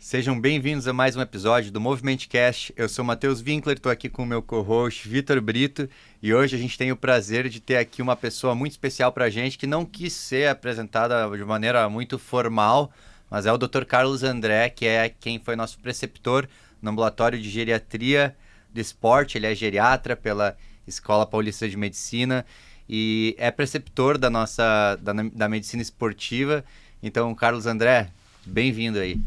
Sejam bem-vindos a mais um episódio do Movimentcast. Eu sou o Matheus Winkler, estou aqui com o meu co-host Vitor Brito e hoje a gente tem o prazer de ter aqui uma pessoa muito especial para a gente que não quis ser apresentada de maneira muito formal, mas é o Dr. Carlos André, que é quem foi nosso preceptor no ambulatório de geriatria do esporte. Ele é geriatra pela Escola Paulista de Medicina e é preceptor da medicina esportiva. Então, Carlos André, bem-vindo aí.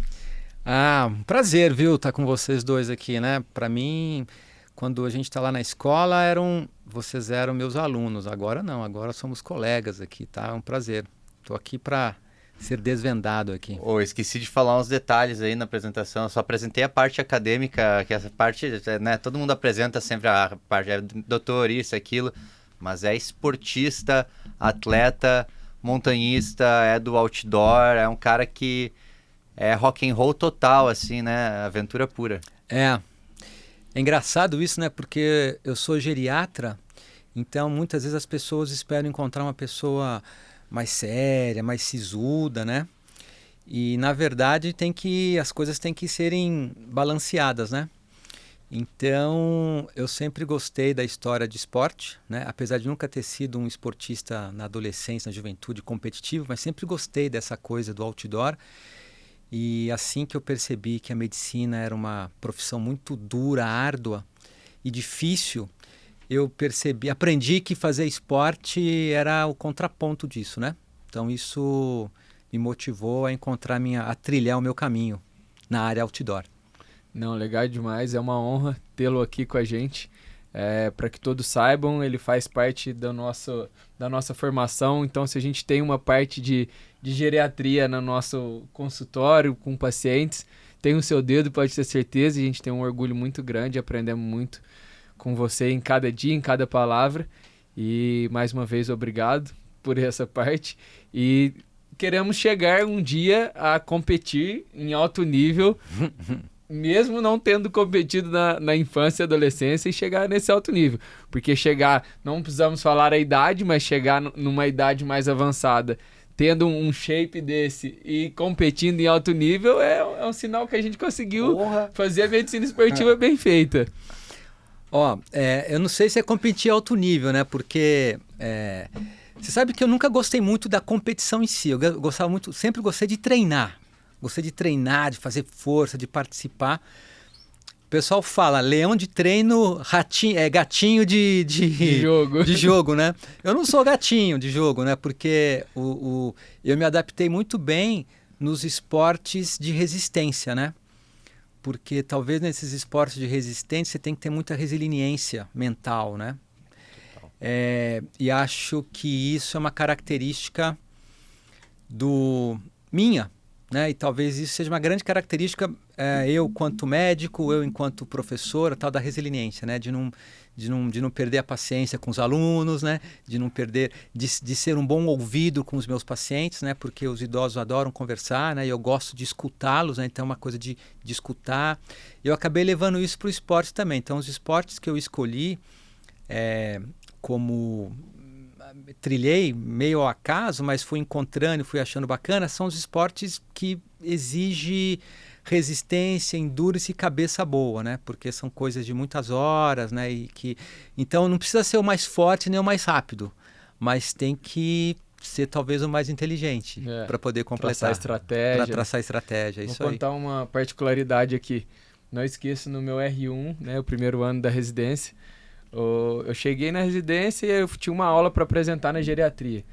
Um prazer, viu, estar com vocês dois aqui, né? Para mim, quando a gente está lá na escola, vocês eram meus alunos. Agora não, agora somos colegas aqui, tá? É um prazer. Estou aqui para ser desvendado aqui. Esqueci de falar uns detalhes aí na apresentação. Eu só apresentei a parte acadêmica, que essa parte, né? Todo mundo apresenta sempre a parte, doutor, isso, aquilo, mas é esportista, atleta, montanhista, é do outdoor, é um cara que é rock and roll total, assim, né? Aventura pura. É engraçado isso, né? Porque eu sou geriatra, então muitas vezes as pessoas esperam encontrar uma pessoa mais séria, mais sisuda, né? E na verdade as coisas têm que serem balanceadas, né? Então eu sempre gostei da história de esporte, né? Apesar de nunca ter sido um esportista na adolescência, na juventude competitivo, mas sempre gostei dessa coisa do outdoor. E assim que eu percebi que a medicina era uma profissão muito dura, árdua e difícil, aprendi que fazer esporte era o contraponto disso, né? Então isso me motivou a trilhar o meu caminho na área outdoor. Não, legal demais, é uma honra tê-lo aqui com a gente. Para que todos saibam, ele faz parte da nossa formação, então se a gente tem uma parte de geriatria no nosso consultório com pacientes, tem o seu dedo, pode ter certeza, e a gente tem um orgulho muito grande, aprendemos muito com você em cada dia, em cada palavra, e mais uma vez obrigado por essa parte, e queremos chegar um dia a competir em alto nível, mesmo não tendo competido na infância e adolescência, e chegar nesse alto nível. Porque não precisamos falar a idade, mas chegar numa idade mais avançada, tendo um shape desse e competindo em alto nível, é um sinal que a gente conseguiu fazer a medicina esportiva bem feita. Eu não sei se é competir alto nível, né? Porque você sabe que eu nunca gostei muito da competição em si. Eu sempre gostei de treinar. Gostei de treinar, de fazer força, de participar. O pessoal fala, leão de treino, gatinho de jogo. De jogo, né? Eu não sou gatinho de jogo, né? Porque eu me adaptei muito bem nos esportes de resistência, né? Porque talvez nesses esportes de resistência você tem que ter muita resiliência mental, né? E acho que isso é uma característica minha, né? E talvez isso seja uma grande característica, eu quanto médico, eu enquanto professor, a tal da resiliência, né? De não perder a paciência com os alunos, né? De ser um bom ouvido com os meus pacientes, né? Porque os idosos adoram conversar, né? E eu gosto de escutá-los, né? Então é uma coisa de escutar. Eu acabei levando isso para o esporte também. Então os esportes que eu escolhi, como trilhei meio ao acaso, mas fui encontrando e fui achando bacana, são os esportes que exigem resistência, endurance e cabeça boa, né? Porque são coisas de muitas horas, né? Então não precisa ser o mais forte nem o mais rápido, mas tem que ser talvez o mais inteligente para poder completar. Traçar estratégia. Vou contar uma particularidade aqui. Não esqueço, no meu R1, né, o primeiro ano da residência, eu cheguei na residência e eu tinha uma aula para apresentar na geriatria.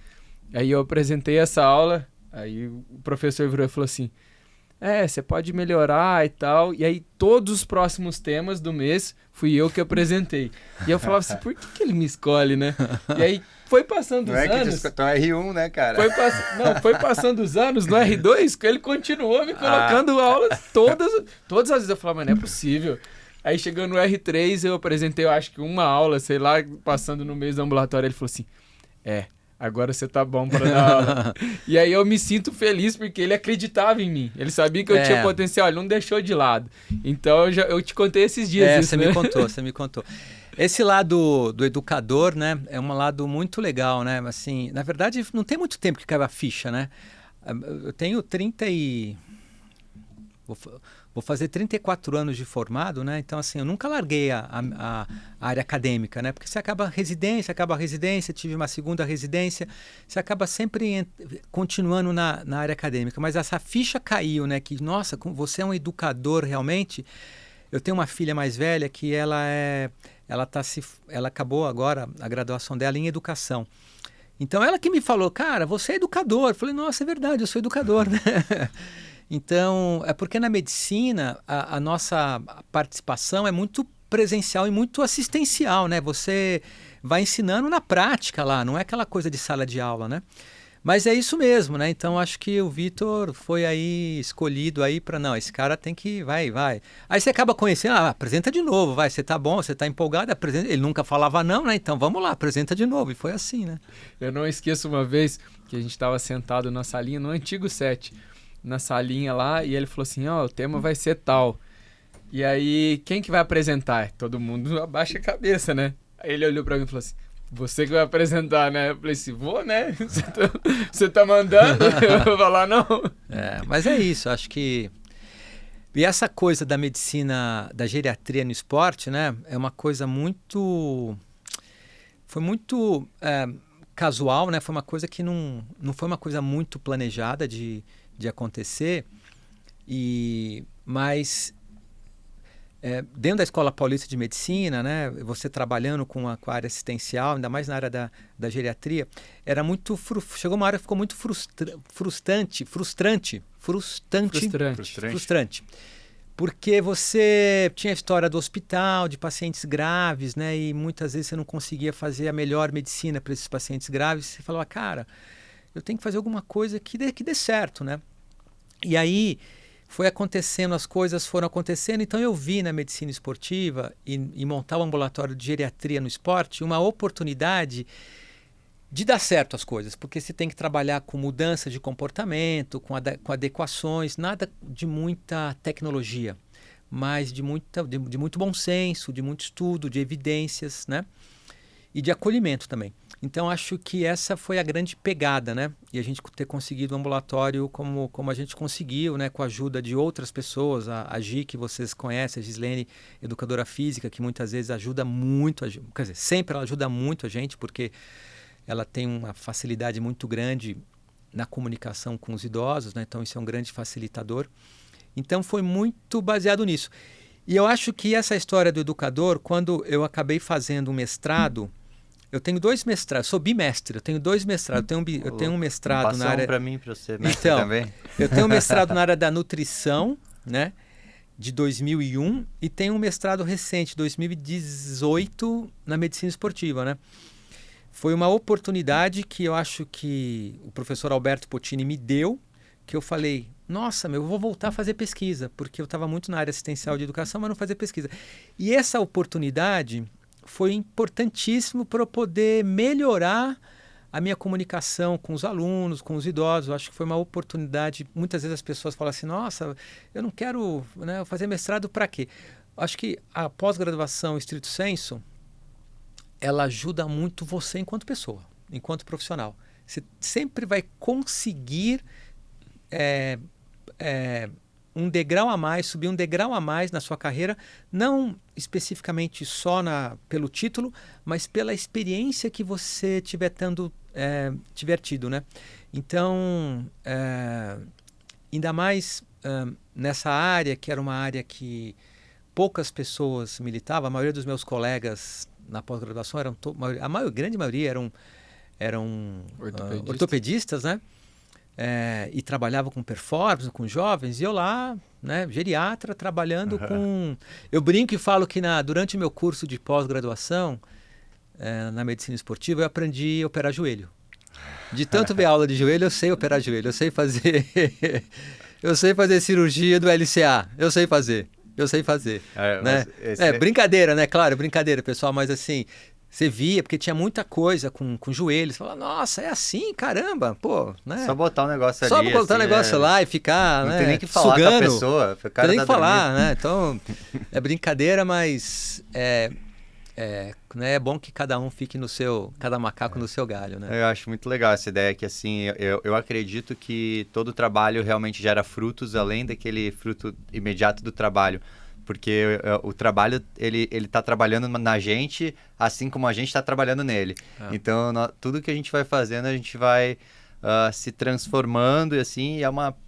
Aí eu apresentei essa aula, aí o professor virou e falou assim, você pode melhorar e tal. E aí todos os próximos temas do mês fui eu que apresentei. E eu falava assim, por que ele me escolhe, né? E aí foi passando os anos... Não é que R1, né, cara? Foi passando os anos no R2, que ele continuou me colocando aulas todas as vezes. Eu falava, mas não é possível. Aí chegando no R3, eu apresentei, eu acho que uma aula, sei lá, passando no mês do ambulatório, ele falou assim, agora você tá bom para dar aula. E aí eu me sinto feliz porque ele acreditava em mim. Ele sabia que eu tinha potencial, ele não deixou de lado. Então eu te contei esses dias isso, né? Você me contou. Esse lado do educador, né, é um lado muito legal, né? Assim, na verdade, não tem muito tempo que caiu a ficha, né? Eu tenho Vou fazer 34 anos de formado, né? Então, assim, eu nunca larguei a área acadêmica, né? Porque você acaba a residência, tive uma segunda residência, você acaba sempre continuando na área acadêmica. Mas essa ficha caiu, né? Que, nossa, você é um educador realmente. Eu tenho uma filha mais velha que ela acabou agora a graduação dela em educação. Então, ela que me falou, cara, você é educador. Eu falei, nossa, é verdade, eu sou educador, né? Então, é porque na medicina a nossa participação é muito presencial e muito assistencial, né? Você vai ensinando na prática lá, não é aquela coisa de sala de aula, né? Mas é isso mesmo, né? Então, acho que o Vitor foi aí escolhido aí para, não, esse cara tem que, vai. Aí você acaba conhecendo, apresenta de novo, vai, você tá bom, você tá empolgado, apresenta. Ele nunca falava não, né? Então, vamos lá, apresenta de novo. E foi assim, né? Eu não esqueço uma vez que a gente estava sentado na salinha, no antigo set, na salinha lá, e ele falou assim, o tema vai ser tal. E aí, quem que vai apresentar? Todo mundo abaixa a cabeça, né? Aí ele olhou pra mim e falou assim, você que vai apresentar, né? Eu falei assim, vou, né? Você tá mandando? Eu vou falar não. Mas é isso, acho que... E essa coisa da medicina, da geriatria no esporte, né? É uma coisa muito... Foi muito casual, né? Foi uma coisa que não foi uma coisa muito planejada de acontecer, mas dentro da Escola Paulista de Medicina, né, você trabalhando com a área assistencial, ainda mais na área da geriatria, era muito chegou uma hora que ficou muito frustrante, porque você tinha a história do hospital, de pacientes graves, né, e muitas vezes você não conseguia fazer a melhor medicina para esses pacientes graves. Você falava, cara, eu tenho que fazer alguma coisa que dê certo, né? E aí foi acontecendo, as coisas foram acontecendo, então eu vi na medicina esportiva e montar o ambulatório de geriatria no esporte uma oportunidade de dar certo as coisas, porque você tem que trabalhar com mudança de comportamento, com adequações, nada de muita tecnologia, mas de muito bom senso, de muito estudo, de evidências, né? E de acolhimento também. Então, acho que essa foi a grande pegada, né? E a gente ter conseguido um ambulatório como a gente conseguiu, né? Com a ajuda de outras pessoas, a Gi, que vocês conhecem, a Gislene, educadora física, que muitas vezes ajuda muito, quer dizer, sempre ela ajuda muito a gente, porque ela tem uma facilidade muito grande na comunicação com os idosos, né? Então, isso é um grande facilitador. Então, foi muito baseado nisso. E eu acho que essa história do educador, quando eu acabei fazendo um mestrado, eu tenho 2 mestrados, sou bimestre, eu tenho 2 mestrados. Eu tenho um mestrado na área... para mim, para você, mestre também. Eu tenho um mestrado na área da nutrição, né, de 2001, e tenho um mestrado recente, 2018, na medicina esportiva, né. Foi uma oportunidade que eu acho que o professor Alberto Potini me deu, que eu falei, nossa, eu vou voltar a fazer pesquisa, porque eu estava muito na área assistencial de educação, mas não fazia pesquisa. E essa oportunidade foi importantíssimo para eu poder melhorar a minha comunicação com os alunos, com os idosos. Eu acho que foi uma oportunidade. Muitas vezes as pessoas falam assim, nossa, eu não quero, né, fazer mestrado para quê? Eu acho que a pós-graduação, estrito sensu, ela ajuda muito você enquanto pessoa, enquanto profissional. Você sempre vai conseguir um degrau a mais, subir um degrau a mais na sua carreira, não especificamente só pelo título, mas pela experiência que você tiver tido, né? Então, ainda mais nessa área, que era uma área que poucas pessoas militavam, a maioria dos meus colegas na pós-graduação grande maioria eram ortopedistas, né? E trabalhava com performance, com jovens, e eu lá, né, geriatra, trabalhando com... Eu brinco e falo que durante o meu curso de pós-graduação, na medicina esportiva, eu aprendi a operar joelho. De tanto ver aula de joelho, eu sei operar joelho, eu sei fazer... eu sei fazer cirurgia do LCA, eu sei fazer, né? Brincadeira, né? Claro, brincadeira, pessoal, mas assim... Você via, porque tinha muita coisa com joelhos. Você falava, nossa, é assim, caramba, pô, né? Só botar o negócio ali. Só botar o negócio lá e ficar, não tem nem que falar sugando. Com a pessoa. Não tem nem que falar, né? Então, é brincadeira, mas Né, é bom que cada um fique cada macaco no seu galho, né? Eu acho muito legal essa ideia que, assim, eu acredito que todo trabalho realmente gera frutos além daquele fruto imediato do trabalho. Porque o trabalho, ele tá trabalhando na gente, assim como a gente está trabalhando nele. Então, tudo que a gente vai fazendo, a gente vai se transformando e assim,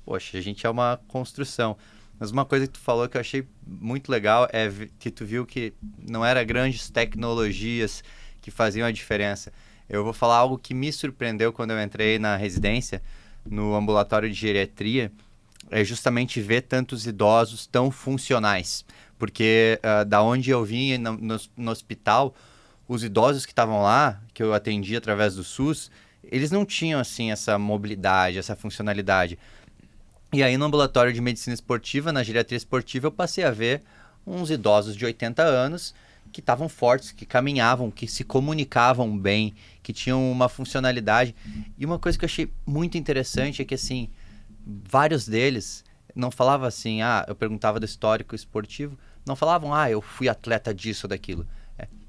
poxa, a gente é uma construção. Mas uma coisa que tu falou que eu achei muito legal é que tu viu que não eram grandes tecnologias que faziam a diferença. Eu vou falar algo que me surpreendeu quando eu entrei na residência, no ambulatório de geriatria, é justamente ver tantos idosos tão funcionais. Porque da onde eu vim no hospital, os idosos que estavam lá, que eu atendi através do SUS, eles não tinham assim essa mobilidade, essa funcionalidade. E aí no ambulatório de medicina esportiva, na geriatria esportiva, eu passei a ver uns idosos de 80 anos que estavam fortes, que caminhavam, que se comunicavam bem, que tinham uma funcionalidade. E uma coisa que eu achei muito interessante é que, assim, vários deles não falavam assim, eu perguntava do histórico esportivo, não falavam, eu fui atleta disso ou daquilo.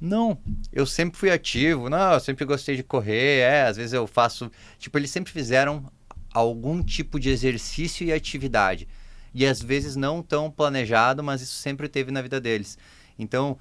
Não, eu sempre fui ativo, não, eu sempre gostei de correr, às vezes eu faço... Tipo, eles sempre fizeram algum tipo de exercício e atividade. E às vezes não tão planejado, mas isso sempre teve na vida deles. Então,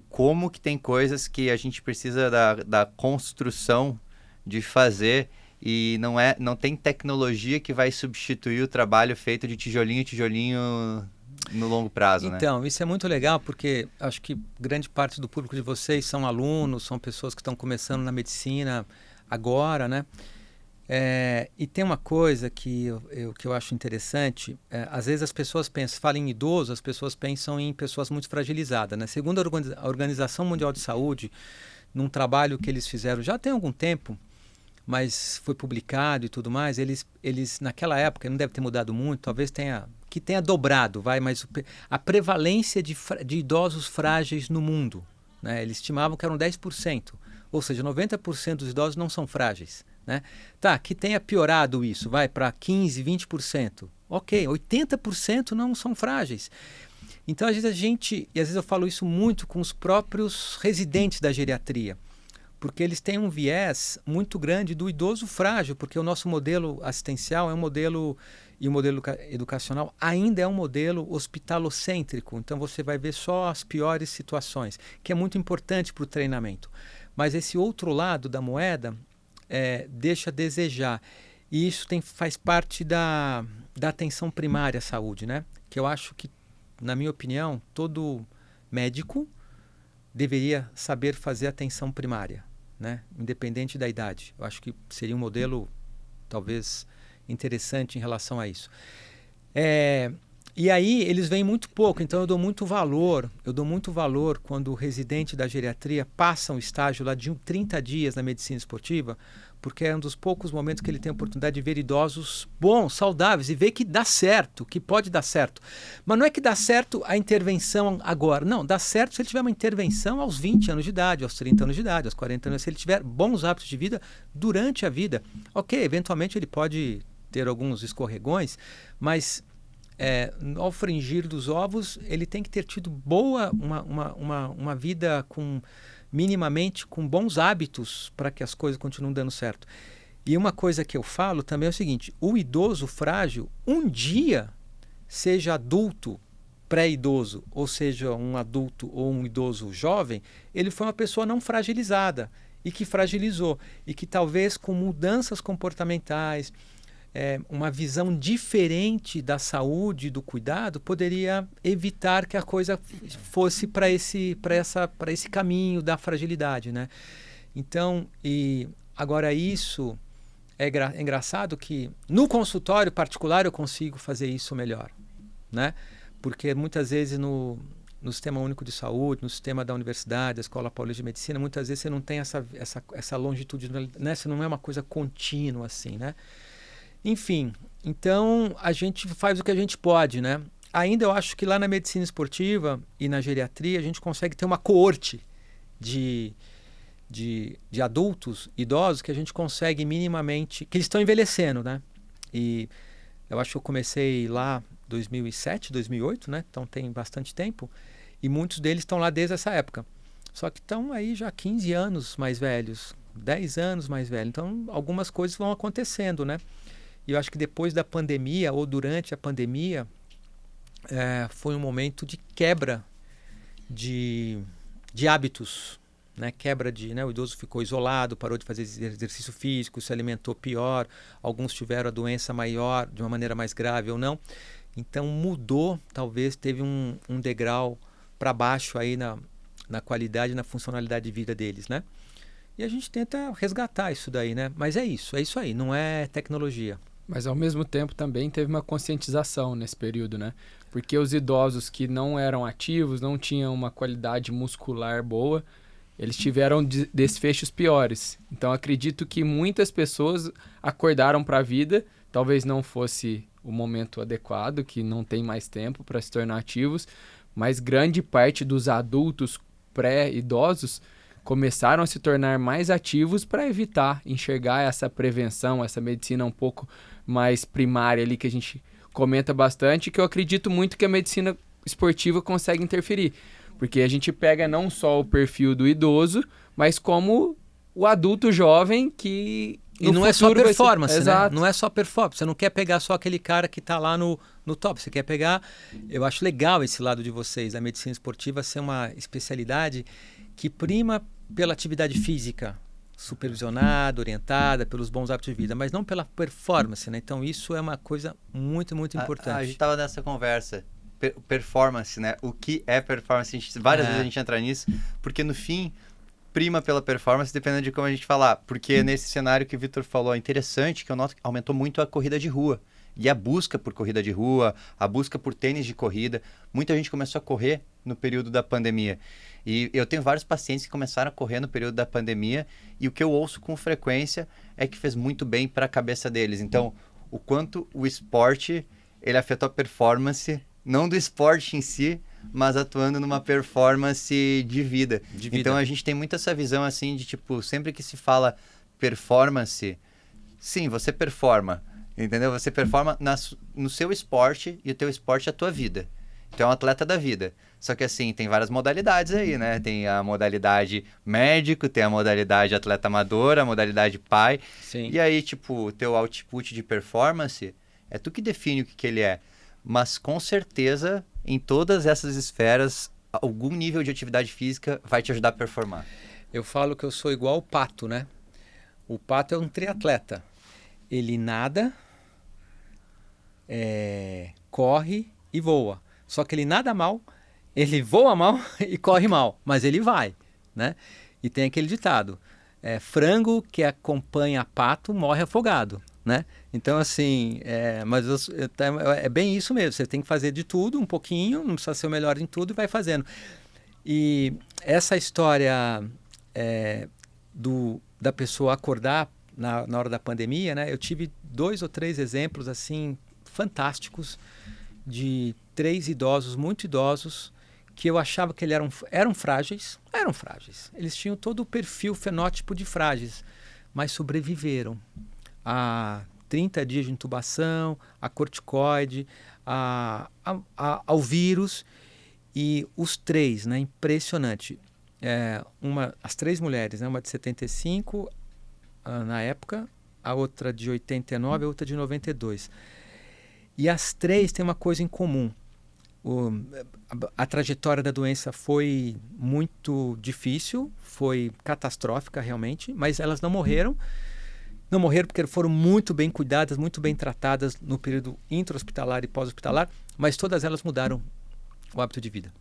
como que tem coisas que a gente precisa da construção de fazer e não tem tecnologia que vai substituir o trabalho feito de tijolinho em tijolinho no longo prazo, né? Então, isso é muito legal porque acho que grande parte do público de vocês são alunos, são pessoas que estão começando na medicina agora, né? E tem uma coisa que eu acho interessante, às vezes as pessoas falam em idoso, as pessoas pensam em pessoas muito fragilizadas, né? Segundo a Organização Mundial de Saúde, num trabalho que eles fizeram já tem algum tempo, mas foi publicado e tudo mais, eles naquela época, não deve ter mudado muito, talvez tenha dobrado, mas a prevalência de idosos frágeis no mundo, né? Eles estimavam que eram 10%, ou seja, 90% dos idosos não são frágeis. Né? Tá, que tenha piorado isso, vai para 15%, 20%. Ok, 80% não são frágeis. Então, às vezes e às vezes eu falo isso muito com os próprios residentes da geriatria, porque eles têm um viés muito grande do idoso frágil, porque o nosso modelo assistencial é um modelo, e o modelo educacional ainda é um modelo hospitalocêntrico, então você vai ver só as piores situações, que é muito importante para o treinamento. Mas esse outro lado da moeda deixa a desejar. E isso faz parte da atenção primária à saúde, né? Que eu acho que, na minha opinião, todo médico deveria saber fazer atenção primária, né? Independente da idade. Eu acho que seria um modelo, talvez, interessante em relação a isso. E aí eles vêm muito pouco, então eu dou muito valor quando o residente da geriatria passa um estágio lá de 30 dias na medicina esportiva, porque é um dos poucos momentos que ele tem a oportunidade de ver idosos bons, saudáveis, e ver que dá certo, que pode dar certo. Mas não é que dá certo a intervenção agora, não, dá certo se ele tiver uma intervenção aos 20 anos de idade, aos 30 anos de idade, aos 40 anos, se ele tiver bons hábitos de vida durante a vida. Ok, eventualmente ele pode ter alguns escorregões, mas... ao fringir dos ovos, ele tem que ter tido uma vida minimamente com bons hábitos para que as coisas continuem dando certo. E uma coisa que eu falo também é o seguinte, o idoso frágil, um dia, seja adulto, pré-idoso, ou seja, um adulto ou um idoso jovem, ele foi uma pessoa não fragilizada e que fragilizou. E que talvez com mudanças comportamentais, uma visão diferente da saúde e do cuidado poderia evitar que a coisa fosse para esse caminho da fragilidade, né? Então, agora isso é engraçado que no consultório particular eu consigo fazer isso melhor, né? Porque muitas vezes no Sistema Único de Saúde, no sistema da universidade, da Escola Paulista de Medicina, muitas vezes você não tem essa longitudinalidade, né? Você não é uma coisa contínua assim, né? Enfim, então a gente faz o que a gente pode, né? Ainda eu acho que lá na medicina esportiva e na geriatria a gente consegue ter uma coorte de adultos, idosos, que a gente consegue minimamente, que eles estão envelhecendo, né? E eu acho que eu comecei lá em 2007, 2008, né? Então tem bastante tempo, e muitos deles estão lá desde essa época. Só que estão aí já 15 anos mais velhos, 10 anos mais velhos. Então, algumas coisas vão acontecendo, né? E eu acho que depois da pandemia, ou durante a pandemia, foi um momento de quebra de hábitos, né? Quebra de, né? O idoso ficou isolado, parou de fazer exercício físico, se alimentou pior, alguns tiveram a doença maior, de uma maneira mais grave ou não. Então mudou, talvez teve um degrau para baixo aí na qualidade e na funcionalidade de vida deles, né? E a gente tenta resgatar isso daí, né? Mas é isso aí, não é tecnologia. Mas ao mesmo tempo também teve uma conscientização nesse período, né? Porque os idosos que não eram ativos, não tinham uma qualidade muscular boa, eles tiveram desfechos piores. Então acredito que muitas pessoas acordaram para a vida, talvez não fosse o momento adequado, que não tem mais tempo para se tornar ativos, mas grande parte dos adultos pré-idosos começaram a se tornar mais ativos para evitar enxergar essa prevenção, essa medicina um pouco mais primária ali que a gente comenta bastante, que eu acredito muito que a medicina esportiva consegue interferir. Porque a gente pega não só o perfil do idoso, mas como o adulto jovem que... E não é só performance, né? Exato. Não é só performance. Você não quer pegar só aquele cara que está lá no top. Você quer pegar... Eu acho legal esse lado de vocês, da medicina esportiva, ser uma especialidade que prima pela atividade física, supervisionada, orientada, pelos bons hábitos de vida, mas não pela performance, né? Então isso é uma coisa muito, muito importante. A gente estava nessa conversa. Performance, né? O que é performance? Várias vezes a gente entra nisso, porque no fim prima pela performance, dependendo de como a gente falar. Porque nesse cenário que o Vitor falou, é interessante que eu noto que aumentou muito a corrida de rua. E a busca por corrida de rua, a busca por tênis de corrida. Muita gente começou a correr no período da pandemia. E eu tenho vários pacientes que começaram a correr no período da pandemia e o que eu ouço com frequência é que fez muito bem para a cabeça deles. Então, o quanto o esporte ele afetou a performance, não do esporte em si, mas atuando numa performance de vida. Então, a gente tem muito essa visão assim de tipo, sempre que se fala performance, sim, você performa, entendeu? Você performa no seu esporte e o teu esporte é a tua vida. Então, é um atleta da vida. Só que assim, tem várias modalidades aí, né? Tem a modalidade médico, tem a modalidade atleta amador, a modalidade pai. Sim. E aí, tipo, o teu output de performance, é tu que define o que ele é. Mas com certeza, em todas essas esferas, algum nível de atividade física vai te ajudar a performar. Eu falo que eu sou igual o pato, né? O pato é um triatleta. Ele nada, corre e voa. Só que ele nada mal, ele voa mal e corre mal, mas ele vai, né? E tem aquele ditado, frango que acompanha pato morre afogado, né? Então, assim, mas é bem isso mesmo, você tem que fazer de tudo um pouquinho, não precisa ser o melhor em tudo e vai fazendo. E essa história da pessoa acordar na hora da pandemia, né? Eu tive 2 ou 3 exemplos, assim, fantásticos, de 3 idosos, muito idosos, que eu achava que eles eram frágeis. Eles tinham todo o perfil fenótipo de frágeis, mas sobreviveram a 30 dias de intubação, a corticoide, ao vírus. E os 3, né, impressionante. As 3 mulheres, né, uma de 75 na época, a outra de 89 e a outra de 92. E as 3 têm uma coisa em comum. A trajetória da doença foi muito difícil, foi catastrófica realmente, mas elas não morreram. Não morreram porque foram muito bem cuidadas, muito bem tratadas no período intra-hospitalar e pós-hospitalar, mas todas elas mudaram o hábito de vida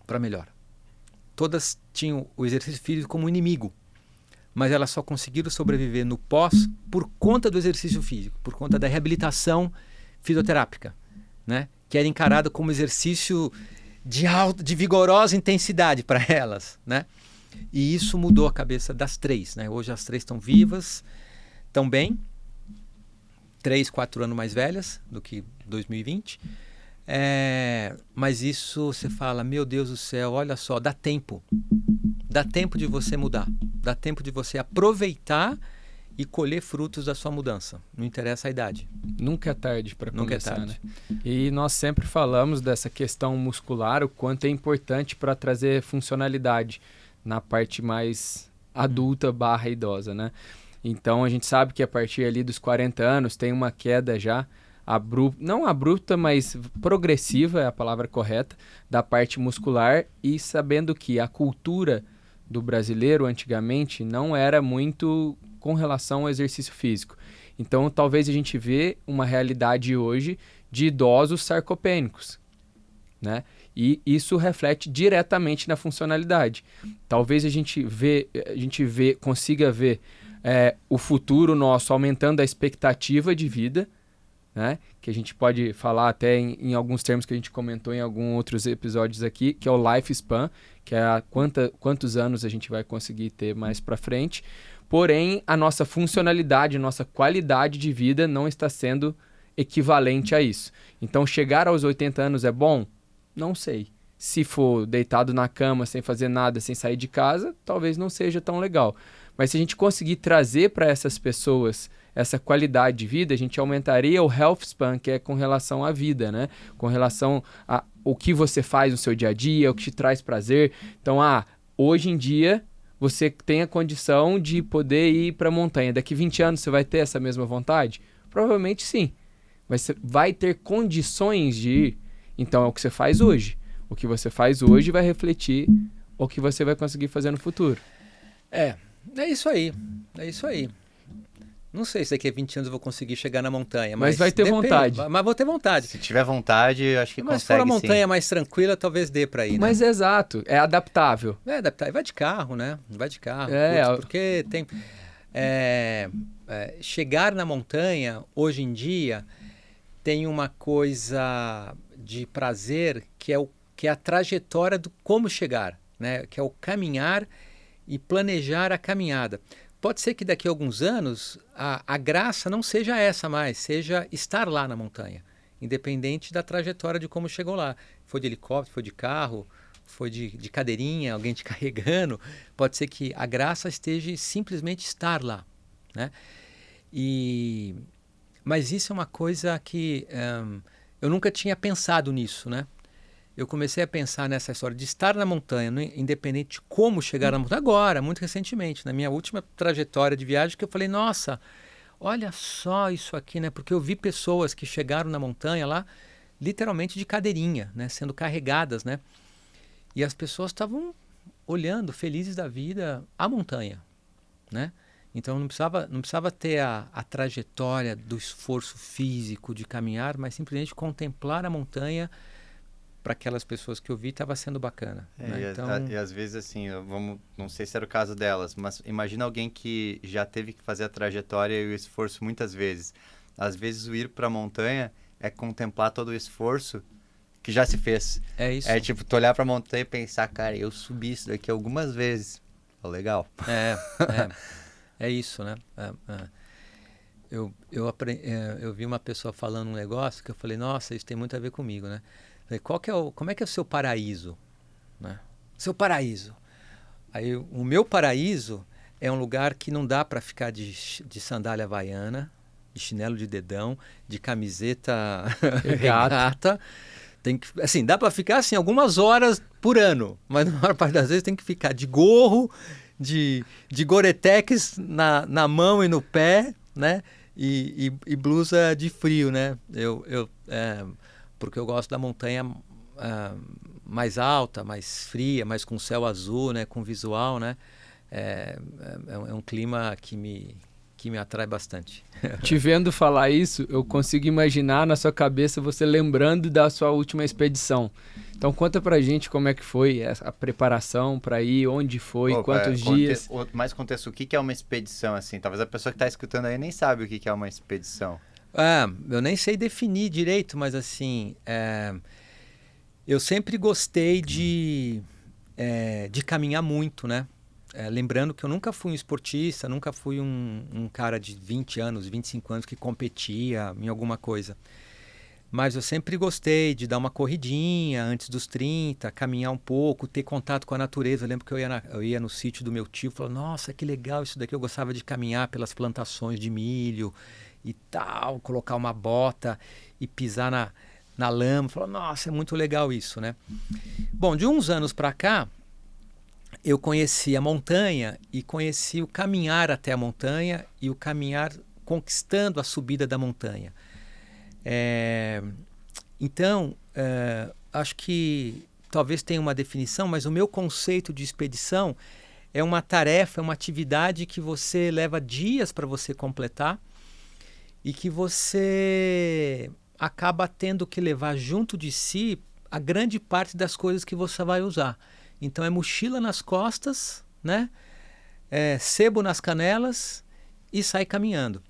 para melhor. Todas tinham o exercício físico como inimigo, mas elas só conseguiram sobreviver no pós por conta do exercício físico, por conta da reabilitação fisioterápica, né? Que era encarado como exercício de vigorosa intensidade para elas, né? E isso mudou a cabeça das 3, né? Hoje as 3 estão vivas, estão bem, 3, 4 anos mais velhas do que 2020. Mas isso você fala, meu Deus do céu, olha só, dá tempo de você mudar, dá tempo de você aproveitar e colher frutos da sua mudança. Não interessa a idade. Nunca é tarde para começar, Nunca é tarde. né? E nós sempre falamos dessa questão muscular, o quanto é importante para trazer funcionalidade na parte mais adulta / idosa, né? Então a gente sabe que a partir ali dos 40 anos tem uma queda já não abrupta, mas progressiva é a palavra correta, da parte muscular, e sabendo que a cultura do brasileiro antigamente não era muito com relação ao exercício físico. Então talvez a gente vê uma realidade hoje de idosos sarcopênicos, né? E isso reflete diretamente na funcionalidade. Talvez a gente consiga ver o futuro nosso aumentando a expectativa de vida, né? Que a gente pode falar até em alguns termos que a gente comentou em alguns outros episódios aqui, que é o lifespan, que é quantos anos a gente vai conseguir ter mais para frente. Porém, a nossa funcionalidade, a nossa qualidade de vida não está sendo equivalente a isso. Então, chegar aos 80 anos é bom? Não sei. Se for deitado na cama, sem fazer nada, sem sair de casa, talvez não seja tão legal. Mas se a gente conseguir trazer para essas pessoas essa qualidade de vida, a gente aumentaria o health span, que é com relação à vida, né? Com relação a o que você faz no seu dia a dia, o que te traz prazer. Então, hoje em dia, você tem a condição de poder ir para a montanha. Daqui 20 anos, você vai ter essa mesma vontade? Provavelmente sim. Mas você vai ter condições de ir. Então, é o que você faz hoje. O que você faz hoje vai refletir o que você vai conseguir fazer no futuro. É isso aí. É isso aí. Não sei se daqui a 20 anos eu vou conseguir chegar na montanha. Mas vai ter vontade. Mas vou ter vontade. Se tiver vontade, acho que consegue, se for a montanha sim. mais tranquila, talvez dê para ir, né? Mas é exato, é adaptável. É adaptável. Vai de carro, né? Vai de carro. Porque tem... chegar na montanha, hoje em dia, tem uma coisa de prazer que é a trajetória do como chegar, né? Que é o caminhar e planejar a caminhada. Pode ser que daqui a alguns anos a graça não seja essa mais, seja estar lá na montanha, independente da trajetória de como chegou lá. Foi de helicóptero, foi de carro, foi de cadeirinha, alguém te carregando. Pode ser que a graça esteja simplesmente estar lá, né? Mas isso é uma coisa que eu nunca tinha pensado nisso, né? Eu comecei a pensar nessa história de estar na montanha, independente de como chegar na montanha, agora, muito recentemente, na minha última trajetória de viagem, que eu falei, nossa, olha só isso aqui, né? Porque eu vi pessoas que chegaram na montanha lá, literalmente de cadeirinha, né? Sendo carregadas, né? E as pessoas estavam olhando, felizes da vida, a montanha, né? Então não precisava ter a trajetória do esforço físico de caminhar, mas simplesmente contemplar a montanha. Para aquelas pessoas que eu vi, estava sendo bacana. Né? E às vezes, assim, não sei se era o caso delas, mas imagina alguém que já teve que fazer a trajetória e o esforço muitas vezes. Às vezes, o ir para a montanha é contemplar todo o esforço que já se fez. É isso. É tipo, tu olhar para a montanha e pensar, cara, eu subi isso daqui algumas vezes. Legal. É isso, né? Eu vi uma pessoa falando um negócio que eu falei, nossa, isso tem muito a ver comigo, né? Como é que é o seu paraíso? Né? Seu paraíso. Aí, o meu paraíso é um lugar que não dá para ficar de sandália havaiana, de chinelo de dedão, de camiseta regata. Assim, dá para ficar assim, algumas horas por ano, mas na maior parte das vezes tem que ficar de gorro, de Gore-Tex na mão e no pé, né? E blusa de frio, né? Porque eu gosto da montanha mais alta, mais fria, mais com céu azul, né, com visual, né? É um clima que me atrai bastante. Te vendo falar isso, eu consigo imaginar na sua cabeça você lembrando da sua última expedição. Então conta pra gente como é que foi a preparação para ir, onde foi, quantos dias. Mais contexto, o que é uma expedição, assim? Talvez a pessoa que está escutando aí nem sabe o que é uma expedição. Eu nem sei definir direito, mas assim, eu sempre gostei de caminhar muito, né? Lembrando que eu nunca fui um esportista, nunca fui um cara de 20 anos, 25 anos que competia em alguma coisa. Mas eu sempre gostei de dar uma corridinha antes dos 30, caminhar um pouco, ter contato com a natureza. Eu lembro que eu ia no sítio do meu tio e falava, nossa, que legal isso daqui. Eu gostava de caminhar pelas plantações de milho e tal, colocar uma bota e pisar na lama. Falava, nossa, é muito legal isso, né? Bom, de uns anos para cá, eu conheci a montanha e conheci o caminhar até a montanha e o caminhar conquistando a subida da montanha. Então, acho que talvez tenha uma definição, mas o meu conceito de expedição é uma tarefa, é uma atividade que você leva dias para você completar e que você acaba tendo que levar junto de si a grande parte das coisas que você vai usar. Então é mochila nas costas, né? Sebo nas canelas e sai caminhando.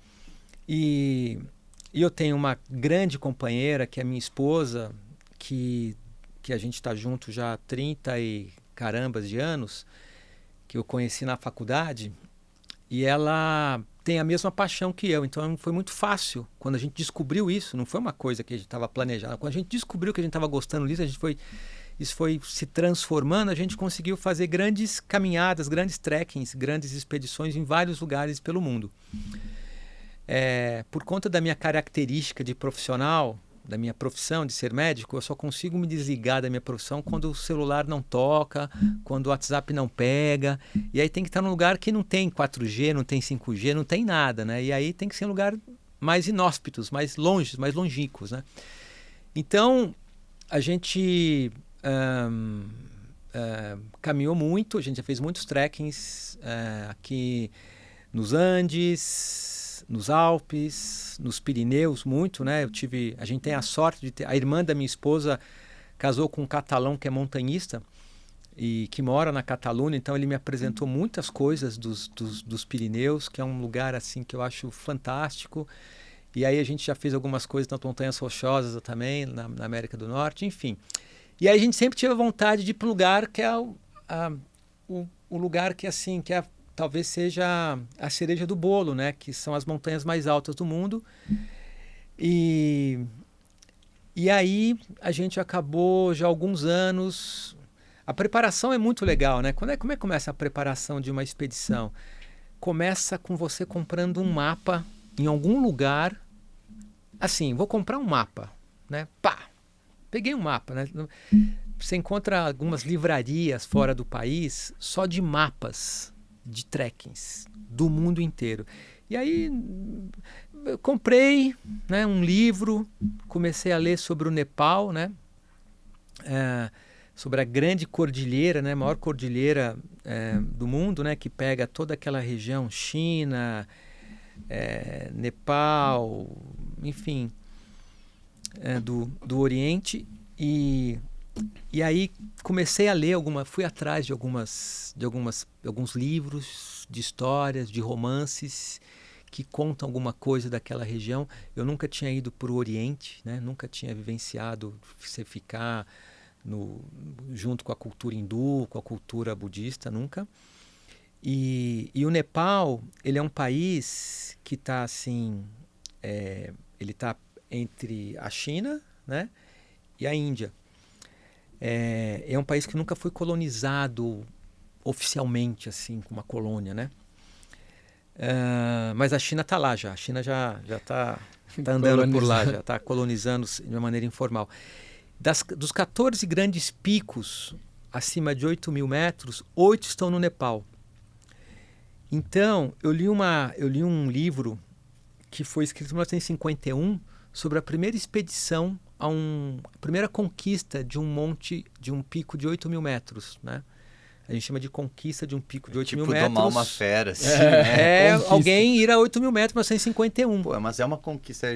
E eu tenho uma grande companheira, que é minha esposa, que a gente está junto já há 30 e carambas de anos, que eu conheci na faculdade, e ela tem a mesma paixão que eu. Então foi muito fácil quando a gente descobriu isso. Não foi uma coisa que a gente estava planejando. Quando a gente descobriu que a gente estava gostando disso, isso foi se transformando, a gente conseguiu fazer grandes caminhadas, grandes trekkings, grandes expedições em vários lugares pelo mundo. Por conta da minha característica de profissional, da minha profissão de ser médico, eu só consigo me desligar da minha profissão quando o celular não toca, quando o WhatsApp não pega, e aí tem que estar num lugar que não tem 4G, não tem 5G, não tem nada, né? E aí tem que ser um lugar mais inóspitos, mais longe, mais longínquos, né? Então, a gente caminhou muito, a gente já fez muitos trekkings aqui nos Andes, nos Alpes, nos Pirineus, muito, né? A gente tem a sorte de ter... A irmã da minha esposa casou com um catalão que é montanhista e que mora na Catalunha, então ele me apresentou muitas coisas dos Pirineus, que é um lugar assim que eu acho fantástico. E aí a gente já fez algumas coisas nas Montanhas Rochosas também, na América do Norte, enfim. E aí a gente sempre teve vontade de ir para um lugar que é o lugar que assim, talvez seja a cereja do bolo, né? Que são as montanhas mais altas do mundo. E aí a gente acabou já há alguns anos... A preparação é muito legal, né? Como é que começa a preparação de uma expedição? Começa com você comprando um mapa em algum lugar. Assim, vou comprar um mapa, né? Pá! Peguei um mapa, né? Você encontra algumas livrarias fora do país só de mapas de trekkings do mundo inteiro. E aí eu comprei, né, um livro, comecei a ler sobre o Nepal, né? Sobre a grande cordilheira, né, a maior cordilheira do mundo, né, que pega toda aquela região, China, Nepal, enfim, do Oriente. E aí comecei a ler fui atrás de alguns livros de histórias, de romances que contam alguma coisa daquela região. Eu nunca tinha ido para o Oriente, né? Nunca tinha vivenciado você ficar junto com a cultura hindu, com a cultura budista, nunca. E o Nepal, ele é um país que está assim, ele está entre a China, né, e a Índia. É um país que nunca foi colonizado oficialmente, assim, com uma colônia, né? Mas a China está lá já. A China já está andando por lá, já está colonizando de uma maneira informal. Dos 14 grandes picos acima de 8.000 metros, 8 estão no Nepal. Então, eu li um livro que foi escrito em 1951 sobre a primeira expedição, a primeira conquista de um pico de 8.000 metros, né? A gente chama de conquista de um pico de 8.000 metros. Tipo domar uma fera, assim, né? Alguém ir a 8.000 metros em 1951. Pô, mas é uma conquista.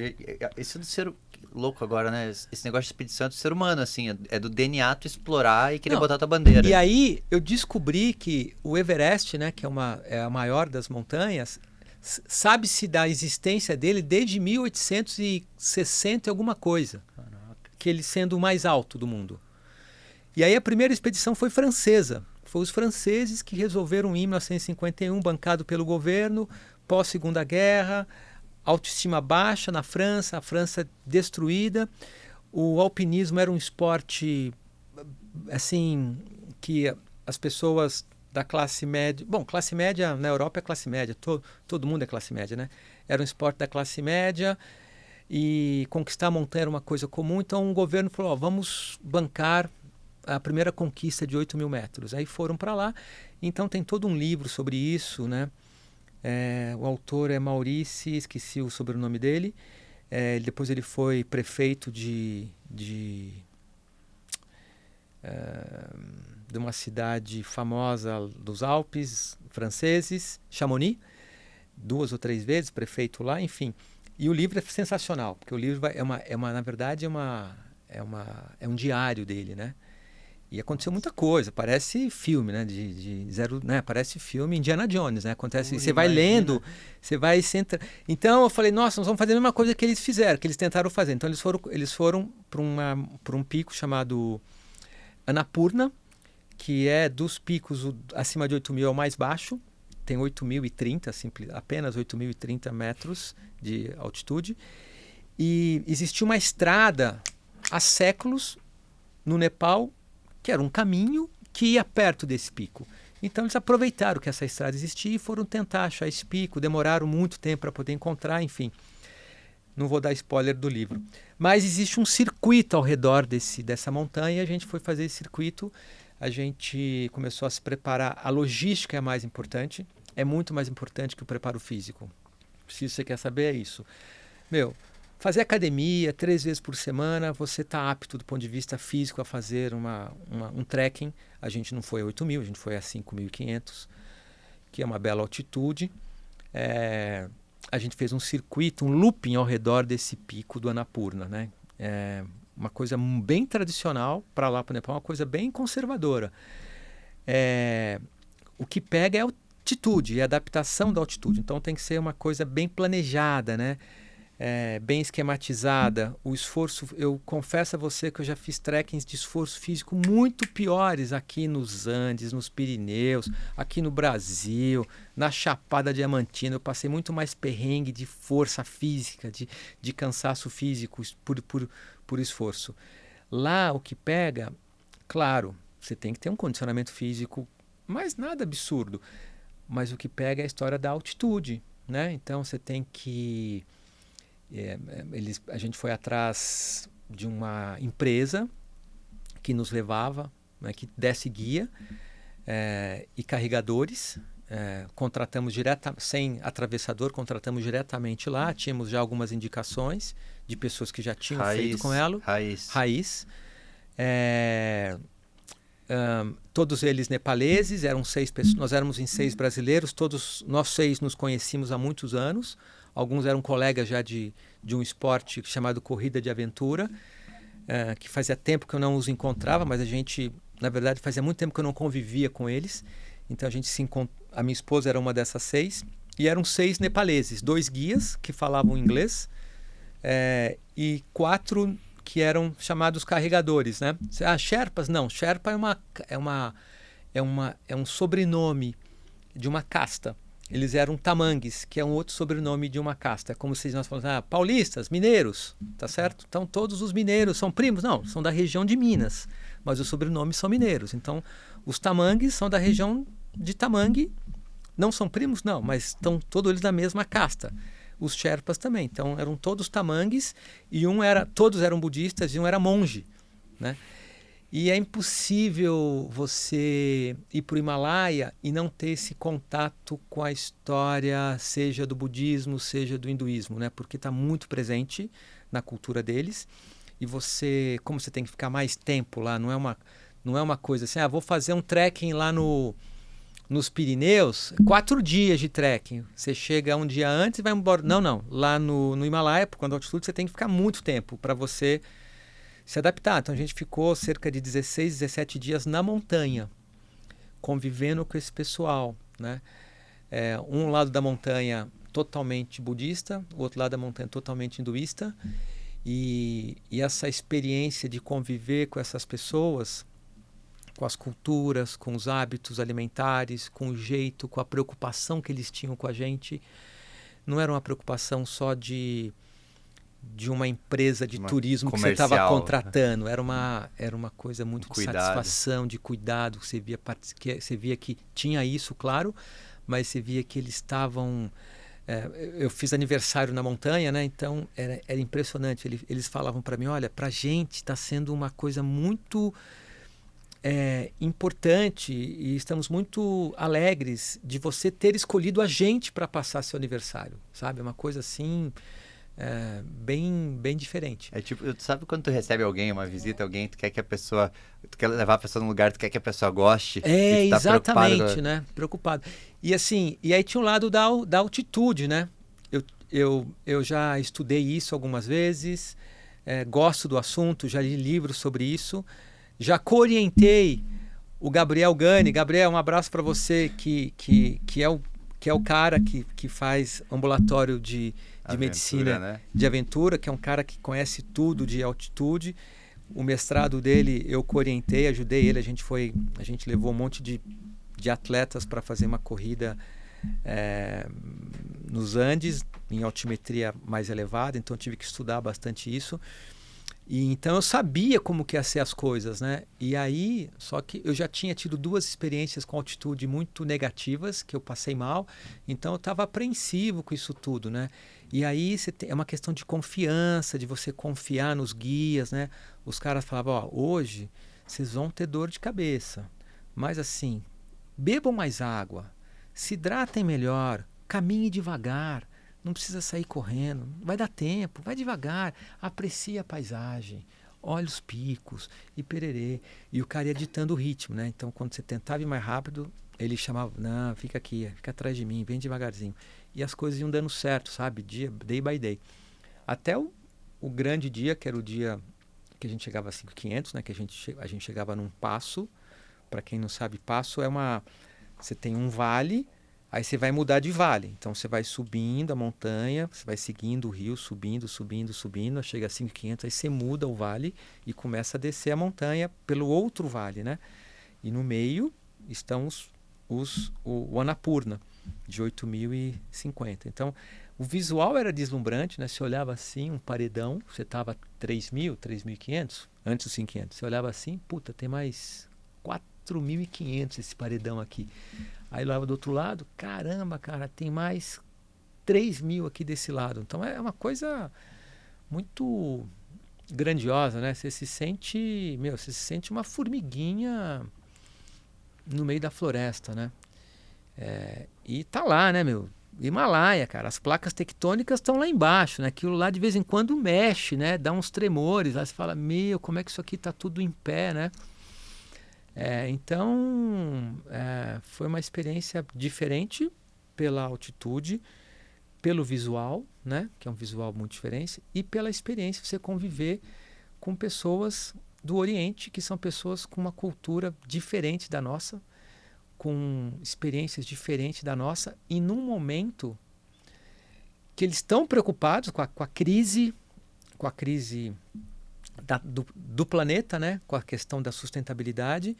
Isso é do ser louco agora, né? Esse negócio de expedição é do ser humano, assim. É do DNA tu explorar e querer botar tua bandeira. E aí eu descobri que o Everest, né, que é a maior das montanhas, sabe-se da existência dele desde 1860 e alguma coisa. Caraca. Que ele sendo o mais alto do mundo. E aí a primeira expedição foi francesa. Foi os franceses que resolveram ir em 1951, bancado pelo governo, pós-Segunda Guerra, autoestima baixa na França, a França destruída. O alpinismo era um esporte assim que as pessoas da classe média... Bom, classe média na Europa é classe média, todo mundo é classe média, né? Era um esporte da classe média e conquistar a montanha era uma coisa comum. Então o governo falou, vamos bancar a primeira conquista de 8.000 metros. Aí foram para lá. Então tem todo um livro sobre isso, né? O autor é Maurice, esqueci o sobrenome dele. Depois ele foi prefeito de uma cidade famosa dos Alpes franceses, Chamonix, 2 ou 3 vezes, prefeito lá, enfim. E o livro é sensacional, porque o livro na verdade é um diário dele, né? E aconteceu muita coisa, parece filme, né? Né? Parece filme Indiana Jones, né? Acontece, você vai lendo, você vai centrar. Então eu falei, nossa, nós vamos fazer a mesma coisa que eles fizeram, que eles tentaram fazer. Então eles foram para um pico chamado Annapurna, que é dos picos acima de 8.000 é o mais baixo, tem 8.030, apenas 8.030 metros de altitude. E existia uma estrada há séculos no Nepal, que era um caminho que ia perto desse pico. Então eles aproveitaram que essa estrada existia e foram tentar achar esse pico, demoraram muito tempo para poder encontrar, enfim. Não vou dar spoiler do livro. Mas existe um circuito ao redor dessa montanha e a gente foi fazer esse circuito, a gente começou a se preparar, a logística é mais importante, é muito mais importante que o preparo físico. Se você quer saber, é isso. Fazer academia 3 vezes por semana, você está apto do ponto de vista físico a fazer um trekking. A gente não foi a 8.000, a gente foi a 5.500, que é uma bela altitude. A gente fez um circuito, um looping ao redor desse pico do Annapurna, né? Uma coisa bem tradicional para lá para o Nepal, uma coisa bem conservadora. O que pega é a altitude e a adaptação da altitude. Então tem que ser uma coisa bem planejada, né? Bem esquematizada. O esforço, eu confesso a você que eu já fiz trekkings de esforço físico muito piores aqui nos Andes, nos Pirineus, aqui no Brasil, na Chapada Diamantina. Eu passei muito mais perrengue de força física, de cansaço físico por esforço. Lá o que pega, claro, você tem que ter um condicionamento físico, mas nada absurdo. Mas o que pega é a história da altitude, né? Então você tem que... a gente foi atrás de uma empresa que nos levava, né, que desse guia e carregadores. Contratamos sem atravessador, contratamos diretamente lá. Tínhamos já algumas indicações de pessoas que já tinham feito com ela. Raiz. Todos eles nepaleses, eram 6 pessoas, nós éramos em 6 brasileiros, todos nós 6 nos conhecíamos há muitos anos. Alguns eram colegas já de um esporte chamado corrida de aventura, que fazia tempo que eu não os encontrava, mas a gente, na verdade, fazia muito tempo que eu não convivia com eles. Então a gente a minha esposa era uma dessas 6, e eram 6 nepaleses, 2 guias que falavam inglês, e 4 que eram chamados carregadores, né? Sherpas? Não, Sherpa é um sobrenome de uma casta. Eles eram tamangues, que é um outro sobrenome de uma casta. É como se nós fôssemos paulistas, mineiros, tá certo? Então todos os mineiros são primos? Não, são da região de Minas, mas os sobrenomes são mineiros. Então os tamangues são da região de Tamangue, não são primos? Não, mas estão todos eles da mesma casta. Os Sherpas também, então eram todos tamangues e todos eram budistas e um era monge, né? E é impossível você ir para o Himalaia e não ter esse contato com a história, seja do budismo, seja do hinduísmo, né? Porque está muito presente na cultura deles. E como você tem que ficar mais tempo lá, não é uma coisa assim, vou fazer um trekking lá nos Pirineus, 4 dias de trekking. Você chega um dia antes e vai embora. Não. Lá no Himalaia, por conta da altitude, você tem que ficar muito tempo para você se adaptar. Então a gente ficou cerca de 16, 17 dias na montanha, convivendo com esse pessoal, né? Um lado da montanha totalmente budista, o outro lado da montanha totalmente hinduísta. E essa experiência de conviver com essas pessoas, com as culturas, com os hábitos alimentares, com o jeito, com a preocupação que eles tinham com a gente, não era uma preocupação só de uma empresa de turismo que você comercial, estava contratando. Era uma coisa muito de cuidado. satisfação, de cuidado. Você via que tinha isso, claro, mas você via que eles estavam... eu fiz aniversário na montanha, né? Então era impressionante. Eles falavam para mim, olha, para a gente está sendo uma coisa muito importante e estamos muito alegres de você ter escolhido a gente para passar seu aniversário, sabe? É uma coisa assim... bem diferente. É tipo, sabe quando tu recebe alguém, uma visita, alguém, tu quer que a pessoa, tu quer levar a pessoa num lugar, tu quer que a pessoa goste, e tu tá exatamente, preocupado, né? Preocupado. E assim, e aí tinha um lado da altitude, né? Eu já estudei isso algumas vezes, gosto do assunto, já li livros sobre isso, já co-orientei o Gabriel Gani. Gabriel, um abraço para você, que é o cara que faz ambulatório de medicina, né? De aventura, que é um cara que conhece tudo de altitude. O mestrado dele eu orientei, ajudei ele. A gente levou um monte de atletas para fazer uma corrida nos Andes, em altimetria mais elevada, então eu tive que estudar bastante isso. E então eu sabia como que ia ser as coisas, né? E aí, só que eu já tinha tido 2 experiências com altitude muito negativas, que eu passei mal, então eu estava apreensivo com isso tudo, né? E aí é uma questão de confiança, de você confiar nos guias, né? Os caras falavam, ó, hoje vocês vão ter dor de cabeça, mas assim, bebam mais água, se hidratem melhor, caminhe devagar, não precisa sair correndo, vai dar tempo, vai devagar, aprecie a paisagem, olha os picos e pererê. E o cara ia ditando o ritmo, né? Então, quando você tentava ir mais rápido, ele chamava, não, fica aqui, fica atrás de mim, vem devagarzinho. E as coisas iam dando certo, sabe? Day by day. Até o grande dia, que era o dia que a gente chegava a 5.500, né? Que a gente chegava num passo. Para quem não sabe, passo é você tem um vale, aí você vai mudar de vale. Então você vai subindo a montanha, você vai seguindo o rio, subindo, chega a 5.500, aí você muda o vale e começa a descer a montanha pelo outro vale, né? E no meio estão o Annapurna, de 8.050. Então, o visual era deslumbrante, né? Você olhava assim, um paredão, você estava 3.000, 3.500, antes dos 5.500. Você olhava assim, puta, tem mais 4.500 esse paredão aqui. Aí lá do outro lado, caramba, cara, tem mais 3.000 aqui desse lado. Então é uma coisa muito grandiosa, né? Você se sente uma formiguinha no meio da floresta, né? E tá lá, né, meu? Himalaia, cara, as placas tectônicas estão lá embaixo, né? Aquilo lá de vez em quando mexe, né? Dá uns tremores, lá você fala, como é que isso aqui tá tudo em pé, né? Então, foi uma experiência diferente pela altitude, pelo visual, né? Que é um visual muito diferente, e pela experiência de você conviver com pessoas do Oriente, que são pessoas com uma cultura diferente da nossa, com experiências diferentes da nossa, e num momento que eles estão preocupados com a crise do planeta, né? Com a questão da sustentabilidade,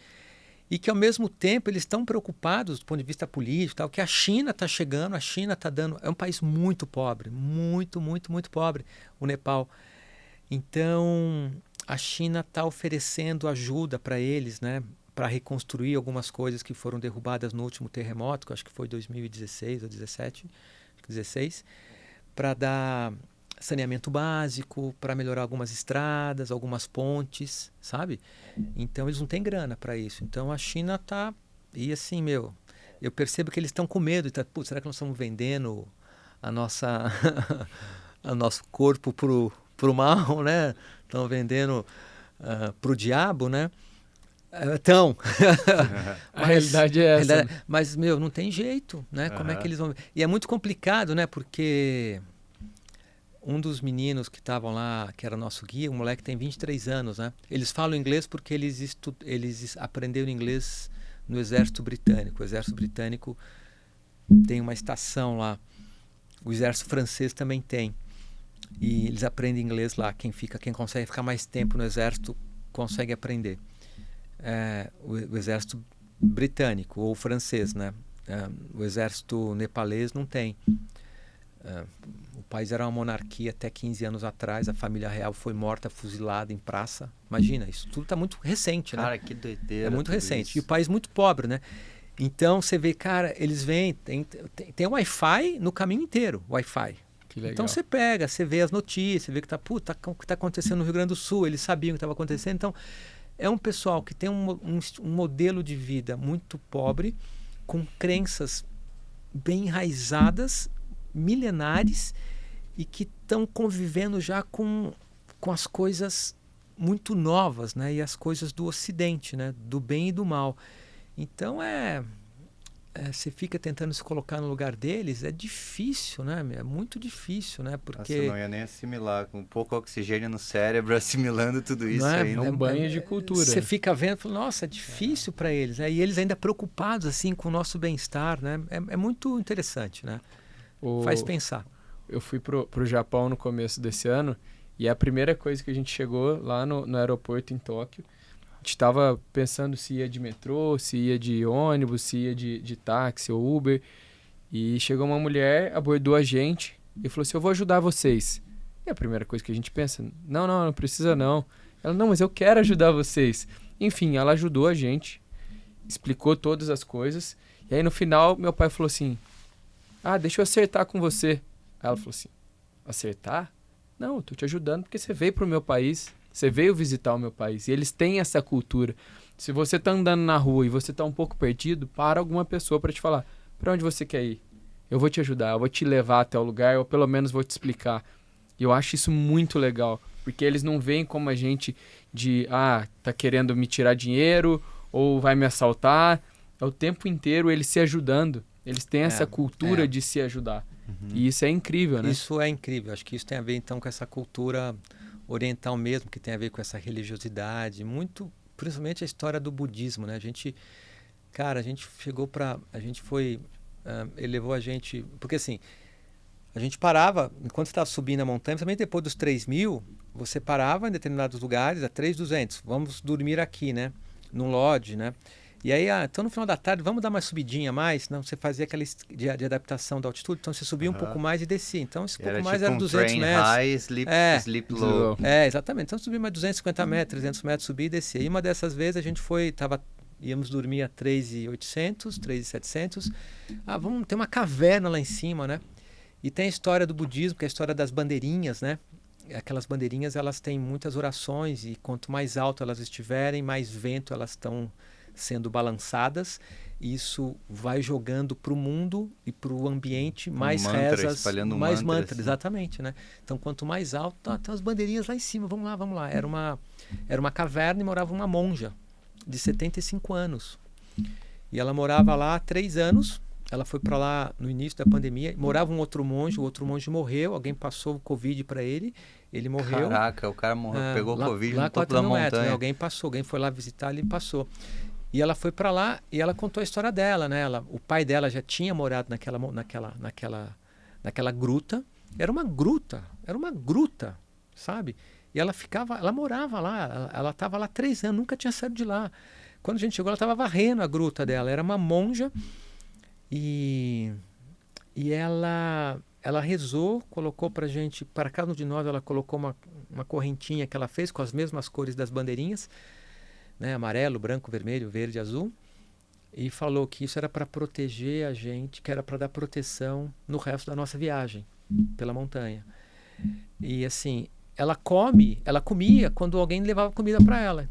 e que ao mesmo tempo eles estão preocupados do ponto de vista político, tal, que a China está chegando, a China está dando... É um país muito pobre, muito, muito, muito pobre, o Nepal. Então, a China está oferecendo ajuda para eles, né? Para reconstruir algumas coisas que foram derrubadas no último terremoto, que eu acho que foi 2016 ou 17, 16, para dar saneamento básico, para melhorar algumas estradas, algumas pontes, sabe? Então eles não têm grana para isso. Então a China tá... E assim, eu percebo que eles estão com medo. Tá, putz, será que nós estamos vendendo o nosso corpo pro mal, né? Estão vendendo pro diabo, né? Então, a realidade é essa. Mas, não tem jeito, né? Como é que eles vão... E é muito complicado, né? Porque um dos meninos que estavam lá, que era nosso guia, um moleque tem 23 anos, né? Eles falam inglês porque eles aprenderam inglês no Exército Britânico. O Exército Britânico tem uma estação lá. O Exército Francês também tem. E eles aprendem inglês lá. Quem consegue ficar mais tempo no Exército consegue aprender. O Exército Britânico ou francês, né? O Exército nepalês não tem. O país era uma monarquia até 15 anos atrás, a família real foi morta, fuzilada em praça. Imagina, isso tudo está muito recente, né? Cara, que doideira. É muito recente. Isso. E o país muito pobre, né? Então você vê, cara, eles vêm, tem Wi-Fi no caminho inteiro, Wi-Fi. Que legal. Então você pega, você vê as notícias, você vê que o que está acontecendo no Rio Grande do Sul, eles sabiam o que estava acontecendo. Então é um pessoal que tem um modelo de vida muito pobre, com crenças bem enraizadas, milenares, e que estão convivendo já com as coisas muito novas, né? E as coisas do Ocidente, né? Do bem e do mal. Então você fica tentando se colocar no lugar deles, é difícil, né? É muito difícil, né? Porque Nossa, eu não ia nem assimilar, com pouco oxigênio no cérebro, assimilando tudo isso aí. É um banho de cultura. Você fica vendo, fala, nossa, é difícil para eles, né? E eles ainda preocupados assim com o nosso bem-estar, né? É muito interessante, né? Faz pensar. Eu fui pro Japão no começo desse ano e a primeira coisa que a gente chegou lá no aeroporto em Tóquio, a gente estava pensando se ia de metrô, se ia de ônibus, se ia de táxi ou Uber. E chegou uma mulher, abordou a gente e falou assim, eu vou ajudar vocês. E a primeira coisa que a gente pensa, não precisa não. Ela, não, mas eu quero ajudar vocês. Enfim, ela ajudou a gente, explicou todas as coisas. E aí no final, meu pai falou assim, deixa eu acertar com você. Aí ela falou assim, acertar? Não, eu tô te ajudando porque você veio pro meu país, você veio visitar o meu país. E eles têm essa cultura. Se você tá andando na rua e você tá um pouco perdido, para alguma pessoa para te falar, para onde você quer ir? Eu vou te ajudar, eu vou te levar até o lugar, ou pelo menos vou te explicar. E eu acho isso muito legal, porque eles não veem como a gente tá querendo me tirar dinheiro, ou vai me assaltar. É o tempo inteiro eles se ajudando. Eles têm essa cultura de se ajudar. Uhum. E isso é incrível, né? Isso é incrível. Acho que isso tem a ver, então, com essa cultura oriental mesmo, que tem a ver com essa religiosidade. Muito, principalmente a história do budismo, né? A gente chegou para... A gente foi... ele levou a gente... Porque, assim, a gente parava... Enquanto você estava subindo a montanha, principalmente depois dos 3.000, você parava em determinados lugares, a 3.200. Vamos dormir aqui, né? Num lodge, né? E aí, então no final da tarde, vamos dar uma subidinha a mais? Não, você fazia aquela de adaptação da altitude, então você subia um pouco mais e descia. Então esse pouco mais era 200 metros. High, sleep low. Exatamente. Então subia mais 250 metros, 300 metros, subia e descia. E uma dessas vezes a gente íamos dormir a 3.800, 3.700. Vamos ter uma caverna lá em cima, né? E tem a história do budismo, que é a história das bandeirinhas, né? Aquelas bandeirinhas, elas têm muitas orações e quanto mais alto elas estiverem, mais vento elas estão sendo balançadas, e isso vai jogando para o mundo e para o ambiente mais rezas, mais mantras, exatamente, né? Então quanto mais alto, tem as bandeirinhas lá em cima, vamos lá. Era uma caverna e morava uma monja de 75 anos. E ela morava lá há 3 anos, ela foi para lá no início da pandemia, morava um outro monge, o outro monge morreu, alguém passou o Covid para ele morreu. Caraca, o cara morreu, pegou Covid no topo da montanha. Metros, né? Alguém foi lá visitar, ele passou. E ela foi para lá e ela contou a história dela, né? O pai dela já tinha morado naquela gruta. Era uma gruta, sabe? E ela morava lá, ela estava lá 3 anos, nunca tinha saído de lá. Quando a gente chegou, ela estava varrendo a gruta dela. Era uma monja e ela rezou, colocou pra gente, para cada um de nós, ela colocou uma correntinha que ela fez com as mesmas cores das bandeirinhas, né? Amarelo, branco, vermelho, verde, azul, e falou que isso era para proteger a gente, que era para dar proteção no resto da nossa viagem pela montanha. E assim, ela comia quando alguém levava comida para ela.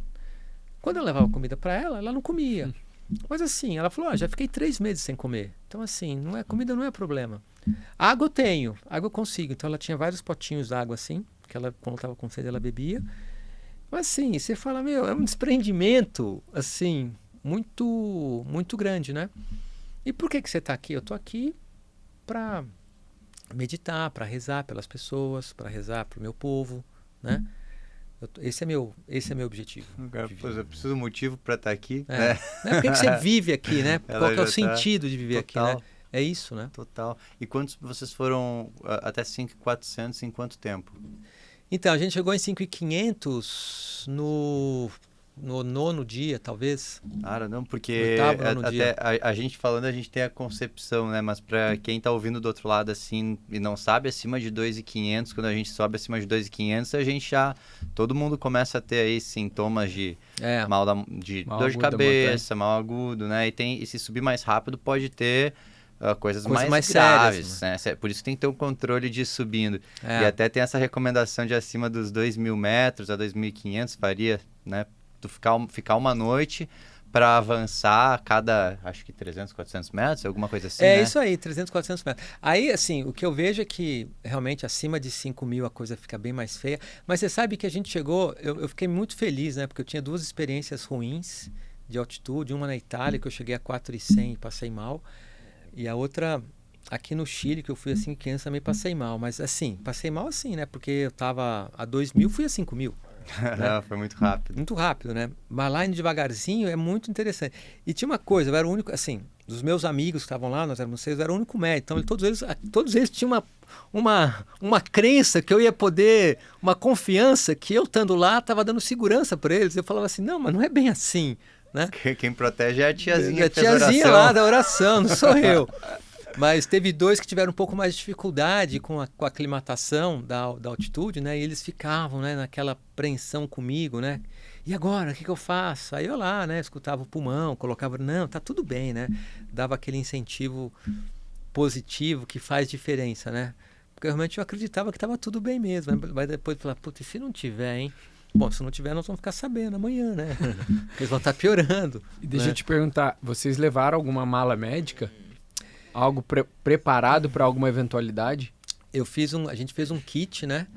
Quando ela levava comida para ela, ela não comia. Mas assim, ela falou, já fiquei 3 meses sem comer. Então assim, comida não é problema. Água eu tenho, água eu consigo. Então ela tinha vários potinhos d'água assim, que ela, quando estava com sede, ela bebia. Mas assim, você fala, é um desprendimento, assim, muito, muito grande, né? E por que você está aqui? Eu estou aqui para meditar, para rezar pelas pessoas, para rezar para o meu povo, né? Esse é meu objetivo. Eu preciso de um motivo para estar aqui. Né? Por que você vive aqui, né? Qual que é o sentido de viver total, aqui, né? É isso, né? Total. E quantos vocês foram até 5.400 em quanto tempo? Então, a gente chegou em 5.500 no no 9º dia, talvez. Cara, não, porque 8º, 9º dia. até a gente falando, a gente tem a concepção, né? Mas pra quem tá ouvindo do outro lado, assim, e não sabe, acima de 2.500, quando a gente sobe acima de 2.500, a gente já... Todo mundo começa a ter aí sintomas de Mal dor de cabeça, mal agudo, né? E se subir mais rápido, pode ter coisas mais graves, sérias, né? Por isso tem que ter um controle de ir subindo. É. E até tem essa recomendação de acima dos 2.000 metros a 2.500, varia, né? Tu ficar uma noite para avançar a cada, acho que 300, 400 metros, alguma coisa assim, né? Isso aí, 300, 400 metros. Aí, assim, o que eu vejo é que realmente acima de 5.000 a coisa fica bem mais feia. Mas você sabe que a gente chegou, eu fiquei muito feliz, né? Porque eu tinha 2 experiências ruins de altitude. Uma na Itália, que eu cheguei a 4.100 e passei mal. E a outra aqui no Chile, que eu fui assim, 500 também passei mal. Mas assim, passei mal assim, né? Porque eu tava a 2.000, fui a 5.000. Né? Foi muito rápido. Muito rápido, né? Mas lá indo devagarzinho é muito interessante. E tinha uma coisa, eu era o único, assim, dos meus amigos que estavam lá, nós éramos 6, eu era o único médico. Então todos eles tinham uma crença que eu ia poder, uma confiança que eu estando lá estava dando segurança para eles. Eu falava assim, não, mas não é bem assim, né? Quem protege é a tiazinha. A tiazinha lá da oração, não sou eu. Mas teve 2 que tiveram um pouco mais de dificuldade com a aclimatação da altitude, né? E eles ficavam, né, naquela apreensão comigo, né? E agora, o que eu faço? Aí eu lá, né, escutava o pulmão, colocava, não, tá tudo bem, né? Dava aquele incentivo positivo que faz diferença, né? Porque realmente eu acreditava que estava tudo bem mesmo. Mas depois eu falava, putz, e se não tiver, hein? Bom, se não tiver, nós vamos ficar sabendo amanhã, né? Eles vão estar piorando. E deixa eu te perguntar, vocês levaram alguma mala médica? Algo preparado para alguma eventualidade? A gente fez um kit, né?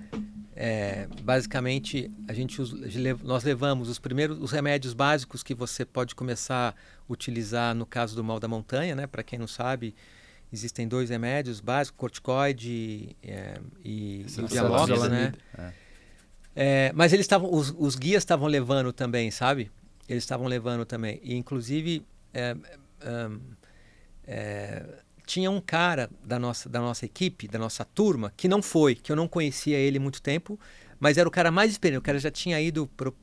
Basicamente, nós levamos os remédios básicos que você pode começar a utilizar no caso do mal da montanha, né? Para quem não sabe, existem 2 remédios básicos, corticoide e o Diamox, né? Mas os guias estavam levando também, sabe? Eles estavam levando também. E, inclusive, tinha um cara da nossa equipe, da nossa turma, que eu não conhecia ele há muito tempo, mas era o cara mais experiente. O cara já tinha ido pro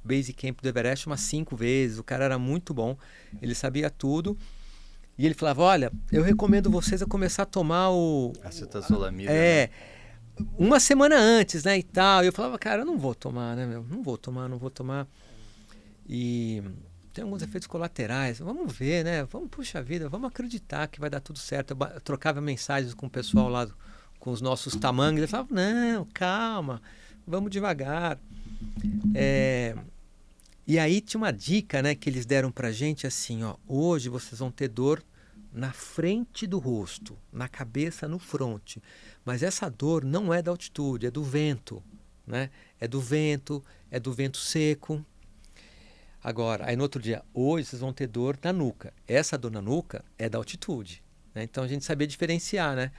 Base Camp do Everest umas 5 vezes, o cara era muito bom, ele sabia tudo. E ele falava, olha, eu recomendo vocês a começar a tomar acetazolamida, né? Uma semana antes, né, e tal. E eu falava, cara, eu não vou tomar, né, meu? Não vou tomar. E... tem alguns efeitos colaterais, vamos ver, né? Puxa vida, vamos acreditar que vai dar tudo certo. Eu trocava mensagens com o pessoal lá, com os nossos tamangues, eles falavam, não, calma, vamos devagar. E aí tinha uma dica, né, que eles deram pra gente assim, ó, hoje vocês vão ter dor na frente do rosto, na cabeça, no fronte. Mas essa dor não é da altitude, é do vento, né? É do vento seco. Agora, aí no outro dia, hoje vocês vão ter dor na nuca. Essa dor na nuca é da altitude, né? Então a gente sabia diferenciar, né?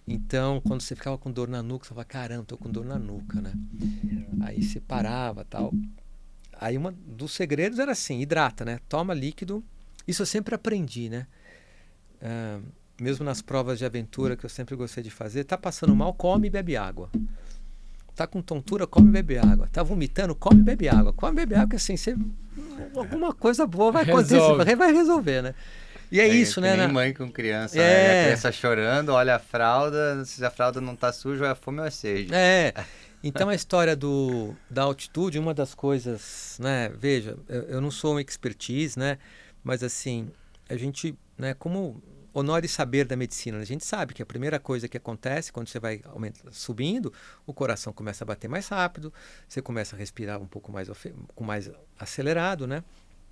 Então, quando você ficava com dor na nuca, você falava, caramba, tô com dor na nuca, né? Aí você parava, tal. Aí um dos segredos era assim, hidrata, né? Toma líquido. Isso eu sempre aprendi, né? Mesmo nas provas de aventura que eu sempre gostei de fazer, tá passando mal, come e bebe água. Tá com tontura, come e bebe água. Tá vomitando, come e bebe água. Come e bebe água, que assim, alguma coisa boa vai acontecer, vai resolver, né? E isso, né? Nem mãe com criança, né? A criança chorando, olha a fralda, se a fralda não tá suja, é fome ou é sede. Então a história da altitude, uma das coisas, né? Veja, eu não sou um expertise, né? Mas assim, a gente, né? Como honor e saber da medicina, a gente sabe que a primeira coisa que acontece quando você vai subindo, o coração começa a bater mais rápido, você começa a respirar um pouco mais acelerado, né?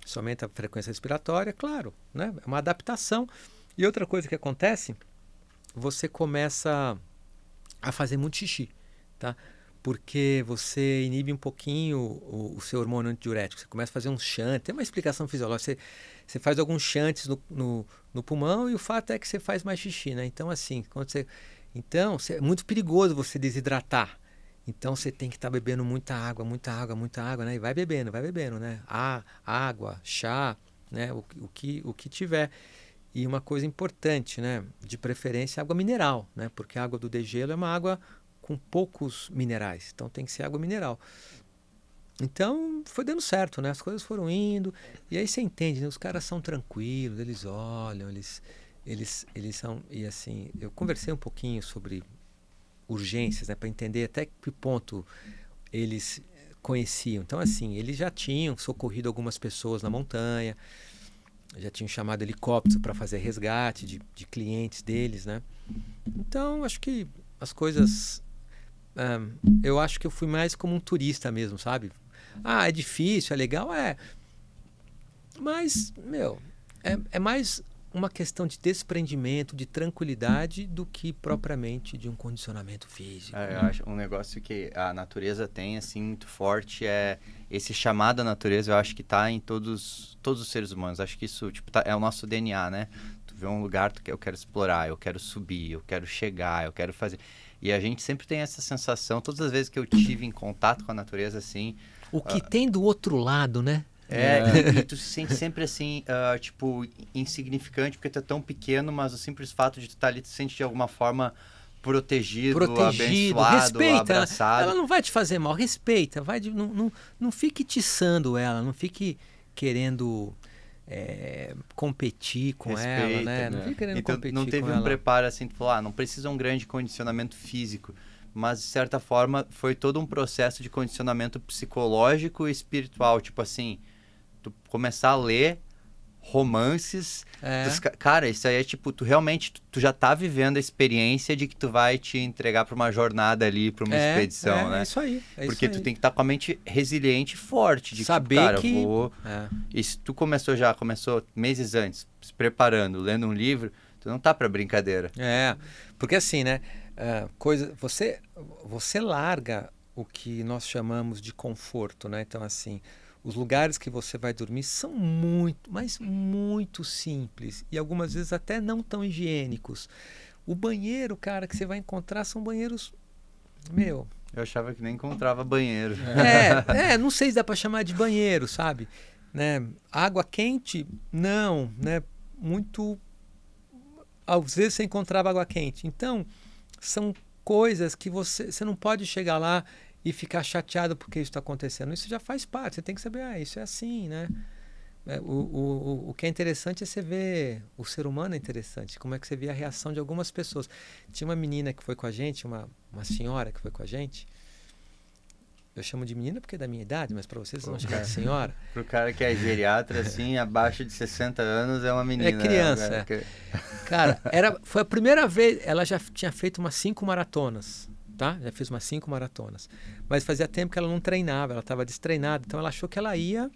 Isso aumenta a frequência respiratória, claro, né? É uma adaptação. E outra coisa que acontece, você começa a fazer muito xixi, tá? Porque você inibe um pouquinho o seu hormônio antidiurético. Você começa a fazer um shunt, tem uma explicação fisiológica. Você faz alguns shunts no pulmão e o fato é que você faz mais xixi, né? Então, assim, é muito perigoso você desidratar. Então, você tem que estar bebendo muita água, né? E vai bebendo, né? Água, chá, né? O que tiver. E uma coisa importante, né? De preferência, água mineral, né? Porque a água do degelo é uma água com poucos minerais. Então, tem que ser água mineral. Então, foi dando certo, né? As coisas foram indo. E aí você entende, né? Os caras são tranquilos, eles olham, eles são... E assim, eu conversei um pouquinho sobre urgências, né? Para entender até que ponto eles conheciam. Então, assim, eles já tinham socorrido algumas pessoas na montanha, já tinham chamado helicóptero para fazer resgate de clientes deles, né? Então, acho que as coisas... eu acho que eu fui mais como um turista mesmo, sabe? Ah, é difícil, é legal, é. Mas, é mais uma questão de desprendimento, de tranquilidade, do que propriamente de um condicionamento físico. Eu acho um negócio que a natureza tem, assim, muito forte, é esse chamado à natureza, eu acho que tá em todos os seres humanos. Acho que isso, tipo, é o nosso DNA, né? Tu vê um lugar, eu quero explorar, eu quero subir, eu quero chegar, eu quero fazer... E a gente sempre tem essa sensação, todas as vezes que eu tive em contato com a natureza, assim... O que tem do outro lado, né? E tu se sente sempre assim, tipo, insignificante, porque tu é tão pequeno, mas o simples fato de tu estar ali, tu se sente de alguma forma protegido, abençoado, respeita, abraçado. Ela não vai te fazer mal, respeita, não fique tiçando ela, não fique querendo competir com ela, né? Não fique querendo então, competir não teve com um ela. preparo assim, tu falou, não precisa um grande condicionamento físico, mas de certa forma foi todo um processo de condicionamento psicológico e espiritual, tipo assim, tu começar a ler romances, cara, isso aí é tipo, tu realmente, tu já tá vivendo a experiência de que tu vai te entregar pra uma jornada ali, pra uma expedição, né? É isso aí. Porque tu tem que estar com a mente resiliente e forte, de saber tipo, cara, que... eu vou... E se tu começou meses antes, se preparando, lendo um livro, tu não tá pra brincadeira. Porque assim, né, você larga o que nós chamamos de conforto, né? Então assim, os lugares que você vai dormir são muito, mas muito simples e algumas vezes até não tão higiênicos. O banheiro, cara, que você vai encontrar são banheiros, Eu achava que nem encontrava banheiro. Não sei se dá para chamar de banheiro, sabe? Né? Água quente, não, né? Muito... Às vezes você encontrava água quente. Então, são coisas que você não pode chegar lá e ficar chateado porque isso está acontecendo. Isso já faz parte, você tem que saber, isso é assim, né? O que é interessante é você ver, o ser humano é interessante, como é que você vê a reação de algumas pessoas. Tinha uma menina que foi com a gente, uma senhora que foi com a gente, eu chamo de menina porque é da minha idade, mas para vocês vão chamar de senhora. Pro cara que é geriatra, assim, abaixo de 60 anos é uma menina. É criança. Cara, foi a primeira vez, ela já tinha feito umas 5 maratonas. Tá? Já fiz umas 5 maratonas. Mas fazia tempo que ela não treinava, ela estava destreinada. Então ela achou que ela ia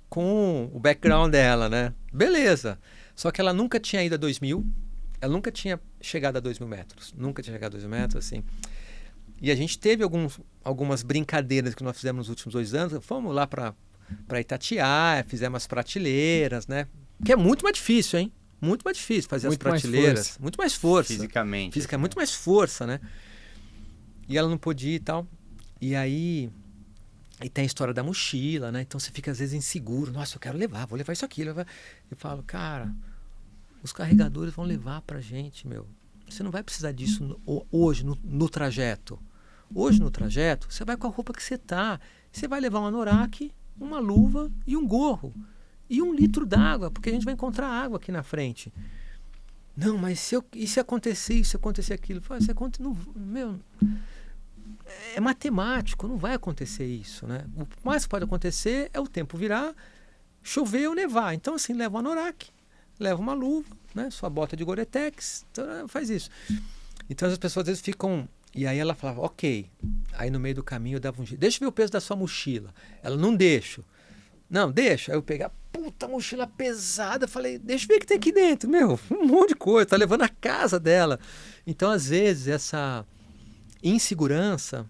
com o background dela, né? Beleza. Só que ela nunca tinha ido a 2.000. Ela nunca tinha chegado a 2.000 metros. Nunca tinha chegado a 2.000 metros, assim. E a gente teve algumas brincadeiras que nós fizemos nos últimos 2 anos. Fomos lá para Itatiaia, fizemos as prateleiras, né? Que é muito mais difícil, hein? Muito mais difícil fazer as prateleiras. Muito mais força. Fisicamente. Muito mais força, né? E ela não podia e tal. E aí... E tem a história da mochila, né? Então você fica às vezes inseguro. Nossa, eu quero levar, vou levar isso aqui. Eu falo, cara, os carregadores vão levar pra gente, meu. Você não vai precisar disso hoje, no trajeto. Hoje, no trajeto, você vai com a roupa que você tá. Você vai levar um anorak, uma luva e um gorro. E 1 litro d'água, porque a gente vai encontrar água aqui na frente. Não, mas e se acontecer isso, se acontecer aquilo? Fala, é matemático, não vai acontecer isso, né? O mais que pode acontecer é o tempo virar, chover ou nevar. Então, assim, leva um anorak, leva uma luva, né? Sua bota de Gore-Tex, então, faz isso. Então, as pessoas às vezes ficam... E aí ela falava, ok. Aí no meio do caminho eu dava um jeito. Deixa eu ver o peso da sua mochila. Ela, não deixo. Não, deixa. Aí eu pegava, puta, mochila pesada. Falei, deixa eu ver o que tem aqui dentro. Um monte de coisa. Tá levando a casa dela. Então, às vezes, essa insegurança,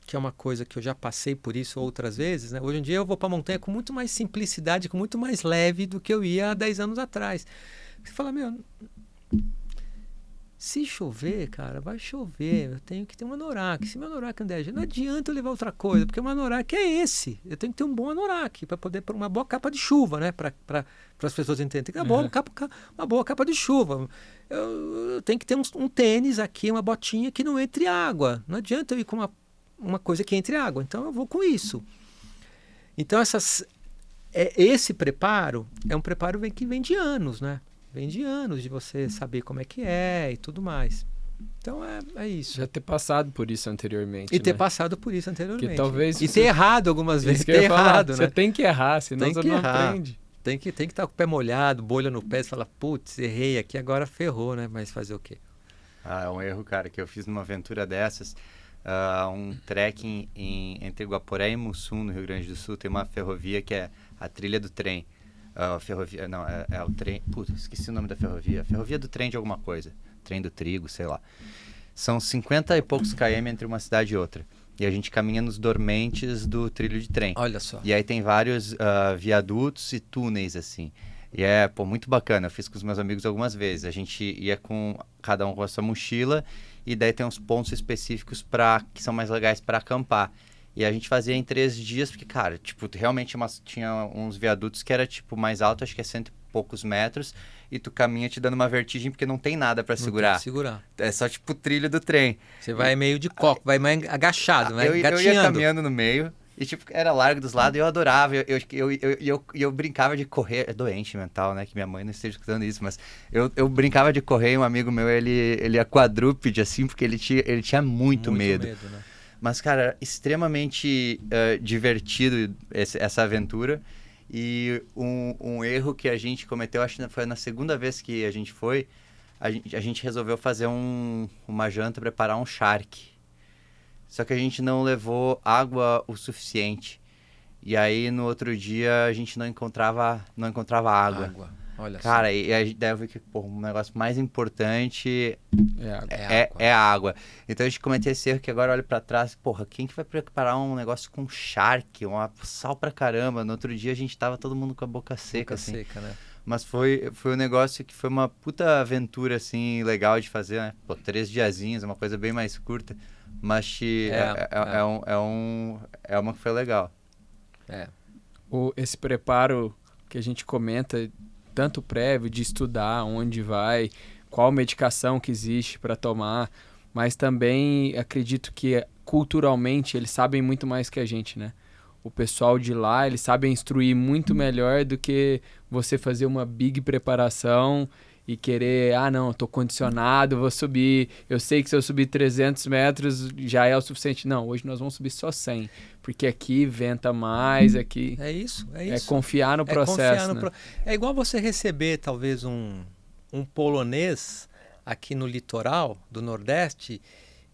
que é uma coisa que eu já passei por isso outras vezes, né? Hoje em dia eu vou pra montanha com muito mais simplicidade, com muito mais leve do que eu ia há 10 anos atrás. Você fala, se chover, cara, vai chover. Eu tenho que ter um anorak. Se meu anorak não der, não adianta eu levar outra coisa, porque o meu anorak é esse. Eu tenho que ter um bom anorak para poder pôr uma boa capa de chuva, né? Para as pessoas entenderem. Tem que ter uma boa capa de chuva. Eu tenho que ter um tênis aqui, uma botinha que não entre água. Não adianta eu ir com uma coisa que entre água. Então eu vou com isso. Então, esse preparo é um preparo que vem de anos, né? Vem de anos de você saber como é que é e tudo mais. Então, é isso. Já ter passado por isso anteriormente, E ter né? passado por isso anteriormente. Que talvez e ter errado algumas vezes. Isso que eu Ter ia falar, errado, né? Você tem que errar, senão Tem você que não errar. aprende. Tem que estar com o pé molhado, bolha no pé, você fala, putz, errei aqui, agora ferrou, né? Mas fazer o quê? É um erro, cara, que eu fiz numa aventura dessas. Um trekking entre Guaporé e Mussum, no Rio Grande do Sul. Tem uma ferrovia que é a trilha do trem. Ferrovia, não, é o trem... Puta, esqueci o nome da ferrovia. Ferrovia do trem de alguma coisa. Trem do trigo, sei lá. São 50 e poucos km entre uma cidade e outra. E a gente caminha nos dormentes do trilho de trem. Olha só. E aí tem vários viadutos e túneis, assim. E muito bacana. Eu fiz com os meus amigos algumas vezes. A gente ia com cada um com a sua mochila e daí tem uns pontos específicos que são mais legais para acampar. E a gente fazia em 3 dias, porque, cara, tipo, realmente tinha uns viadutos que era, tipo, mais alto, acho que é 100 e poucos metros, e tu caminha te dando uma vertigem porque não tem nada para segurar. Tem que segurar. É só, tipo, o trilho do trem. Você vai meio de coco, vai meio agachado, vai Eu ia gatinhando. caminhando no meio, e, tipo, era largo dos lados, e eu adorava. Eu brincava de correr. É doente mental, né? Que minha mãe não esteja escutando isso, mas eu brincava de correr, e um amigo meu, ele é quadrúpede, assim, porque ele tinha muito medo. Né? Mas, cara, era extremamente divertido essa aventura. E um erro que a gente cometeu, acho que foi na segunda vez que a gente foi, a gente resolveu fazer uma janta, preparar um charque. Só que a gente não levou água o suficiente. E aí, no outro dia, a gente não encontrava água. Olha Cara, só. e a gente deve ver que um negócio mais importante água. é a água. Então a gente cometeu esse erro que agora olha pra trás, porra, quem que vai preparar um negócio com charque, sal pra caramba? No outro dia a gente tava todo mundo com a boca seca, assim. Seca, né? Mas foi um negócio que foi uma puta aventura, assim, legal de fazer, né? Pô, 3 diazinhos, uma coisa bem mais curta. Mas é uma que foi legal. Esse preparo que a gente comenta, tanto prévio de estudar onde vai, qual medicação que existe para tomar, mas também acredito que culturalmente eles sabem muito mais que a gente, né? O pessoal de lá, eles sabem instruir muito melhor do que você fazer uma big preparação e querer, não, eu tô condicionado, vou subir, eu sei que se eu subir 300 metros já é o suficiente. Não, hoje nós vamos subir só 100, porque aqui venta mais, aqui... É isso. É confiar no processo, né? É igual você receber, talvez, um polonês aqui no litoral do Nordeste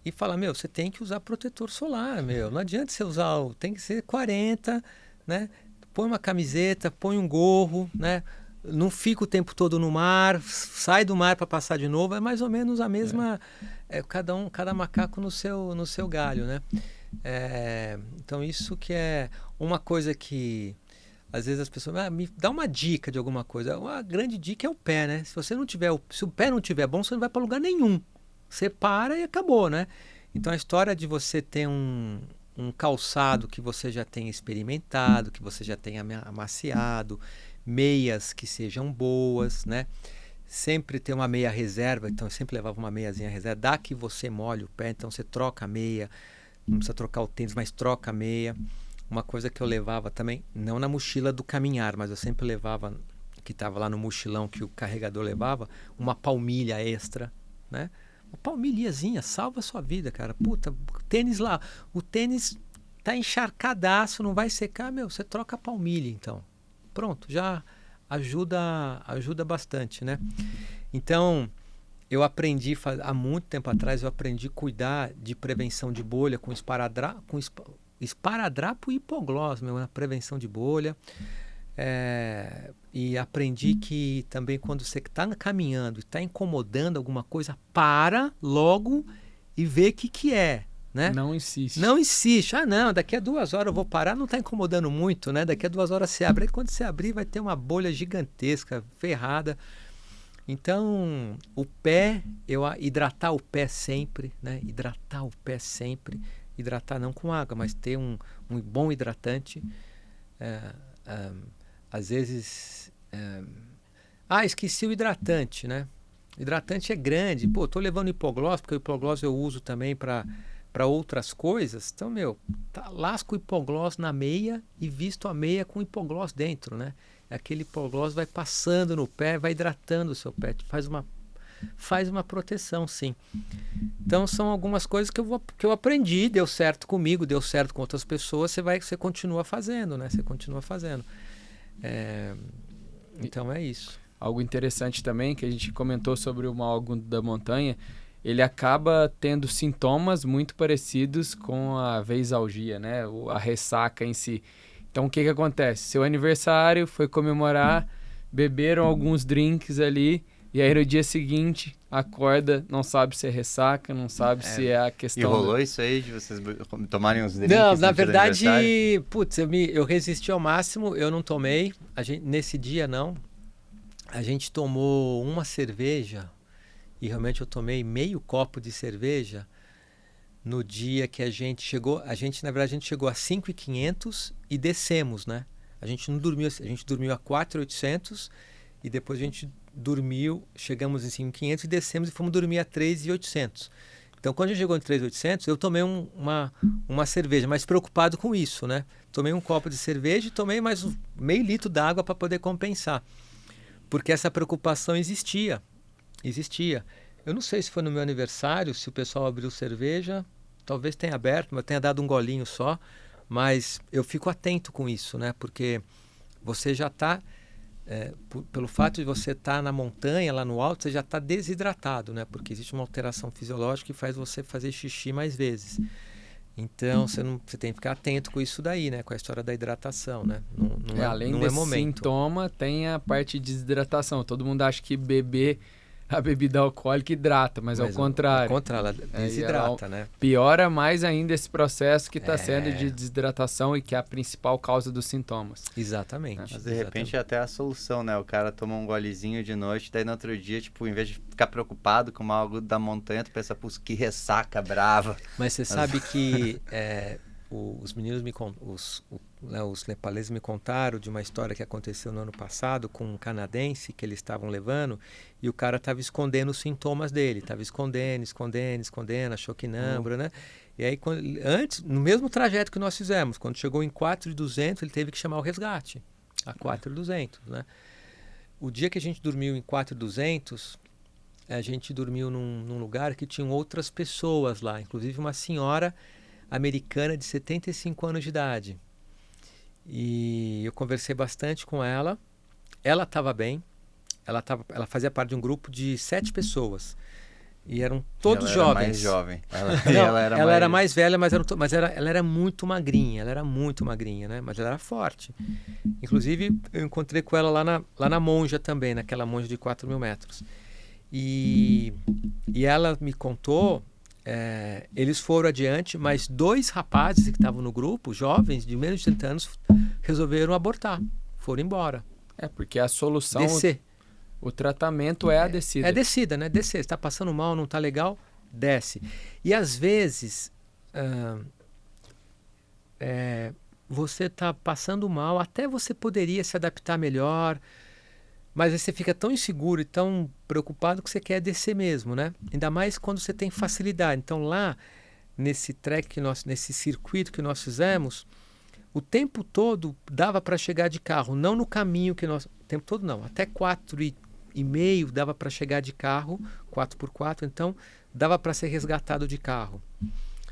e falar, você tem que usar protetor solar, não adianta você usar, tem que ser 40, né? Põe uma camiseta, põe um gorro, né? Não fica o tempo todo no mar, sai do mar para passar de novo, é mais ou menos a mesma, cada macaco no seu galho, né? Então isso que é uma coisa que às vezes as pessoas me dá uma dica de alguma coisa. Uma grande dica é o pé, né? Se o pé não tiver bom, você não vai para lugar nenhum. Você para e acabou, né? Então a história de você ter um calçado que você já tenha experimentado, que você já tenha amaciado, meias que sejam boas, né? Sempre ter uma meia reserva, então eu sempre levava uma meiazinha reserva, dá que você molha o pé, então você troca a meia, não precisa trocar o tênis, mas troca a meia. Uma coisa que eu levava também, não na mochila do caminhar, mas eu sempre levava, que estava lá no mochilão que o carregador levava, uma palmilha extra, né? Uma palmilhazinha, salva a sua vida, cara. Puta, tênis lá, o tênis tá encharcadaço, não vai secar, você troca a palmilha, então. Pronto, já ajuda bastante, né? Então, eu aprendi, há muito tempo atrás, eu aprendi a cuidar de prevenção de bolha com esparadrapo e hipoglós, na prevenção de bolha. E aprendi que também quando você está caminhando e está incomodando alguma coisa, para logo e vê o que é. Né? Não insiste. Não insiste. Não, daqui a 2 horas eu vou parar, não está incomodando muito, né? Daqui a 2 horas você abre. Aí quando você abrir vai ter uma bolha gigantesca, ferrada. Então, o pé, hidratar o pé sempre, né? Hidratar o pé sempre. Hidratar não com água, mas ter um bom hidratante. Às vezes... esqueci o hidratante, né? Hidratante é grande. Pô, tô levando hipoglós, porque o hipoglós eu uso também para para outras coisas, então, lasco o hipoglós na meia e visto a meia com hipoglós dentro, né? Aquele hipoglós vai passando no pé, vai hidratando o seu pé, faz uma proteção, sim. Então, são algumas coisas que eu aprendi, deu certo comigo, deu certo com outras pessoas, você continua fazendo, né? Você continua fazendo. Então, é isso. Algo interessante também, que a gente comentou sobre o mau agudo da montanha, ele acaba tendo sintomas muito parecidos com a veisalgia, né? A ressaca em si. Então, o que acontece? Seu aniversário, foi comemorar, beberam alguns drinks ali, e aí no dia seguinte, acorda, não sabe se é ressaca, não sabe se é a questão... E rolou isso aí de vocês tomarem uns drinks? Não, na verdade, putz, eu resisti ao máximo, eu não tomei. Nesse dia, não. A gente tomou uma cerveja, e realmente eu tomei meio copo de cerveja no dia que a gente chegou. Na verdade, a gente chegou a 5.500 e descemos, né? A gente não dormiu, a gente dormiu a 4.800 e depois a gente dormiu, chegamos em 5.500 e descemos e fomos dormir a 3.800. Então, quando a gente chegou em 3.800, eu tomei uma cerveja, mas preocupado com isso, né? Tomei um copo de cerveja e tomei mais meio litro d'água para poder compensar. Porque essa preocupação existia. Eu não sei se foi no meu aniversário, se o pessoal abriu cerveja, talvez tenha aberto, mas tenha dado um golinho só, mas eu fico atento com isso, né? Porque você já está, pelo fato de você estar na montanha, lá no alto, você já está desidratado, né? Porque existe uma alteração fisiológica que faz você fazer xixi mais vezes. Então, você tem que ficar atento com isso daí, né? Com a história da hidratação, né? Além desse sintoma, tem a parte de desidratação. Todo mundo acha que beber a bebida alcoólica hidrata, mas ao contrário. Ao contrário, ela desidrata, né? Piora mais ainda esse processo que está sendo de desidratação e que é a principal causa dos sintomas. Exatamente. Mas de repente é até a solução, né? O cara toma um golezinho de noite, daí no outro dia, tipo, em vez de ficar preocupado com o mau agudo da montanha, tu pensa, putz, que ressaca brava. Mas você sabe que os meninos os nepaleses me contaram de uma história que aconteceu no ano passado com um canadense que eles estavam levando e o cara estava escondendo os sintomas dele, estava escondendo, achou que não, né? E aí, antes, no mesmo trajeto que nós fizemos, quando chegou em 4.200, ele teve que chamar o resgate, a 4.200, né? O dia que a gente dormiu em 4.200, a gente dormiu num lugar que tinham outras pessoas lá, inclusive uma senhora americana de 75 anos de idade. E eu conversei bastante com ela. Ela estava bem. Ela fazia parte de um grupo de 7 pessoas. E eram todos jovens. Ela era mais jovem. Ela era mais velha, mas ela era muito magrinha. Ela era muito magrinha, né? Mas ela era forte. Inclusive, eu encontrei com ela lá na Monja também, naquela monja de 4.000 metros. E ela me contou... eles foram adiante, mas 2 rapazes que estavam no grupo, jovens de menos de 30 anos, resolveram abortar, foram embora. Porque a solução, descer. O tratamento é a descida. É descida, né? Descer, está passando mal, não está legal, desce. E às vezes você está passando mal, até você poderia se adaptar melhor, mas aí você fica tão inseguro e tão preocupado que você quer descer mesmo, né? Ainda mais quando você tem facilidade. Então lá, nesse nesse circuito que nós fizemos, o tempo todo dava para chegar de carro, não no caminho que nós... O tempo todo não, até 4,5 dava para chegar de carro, 4x4, então dava para ser resgatado de carro.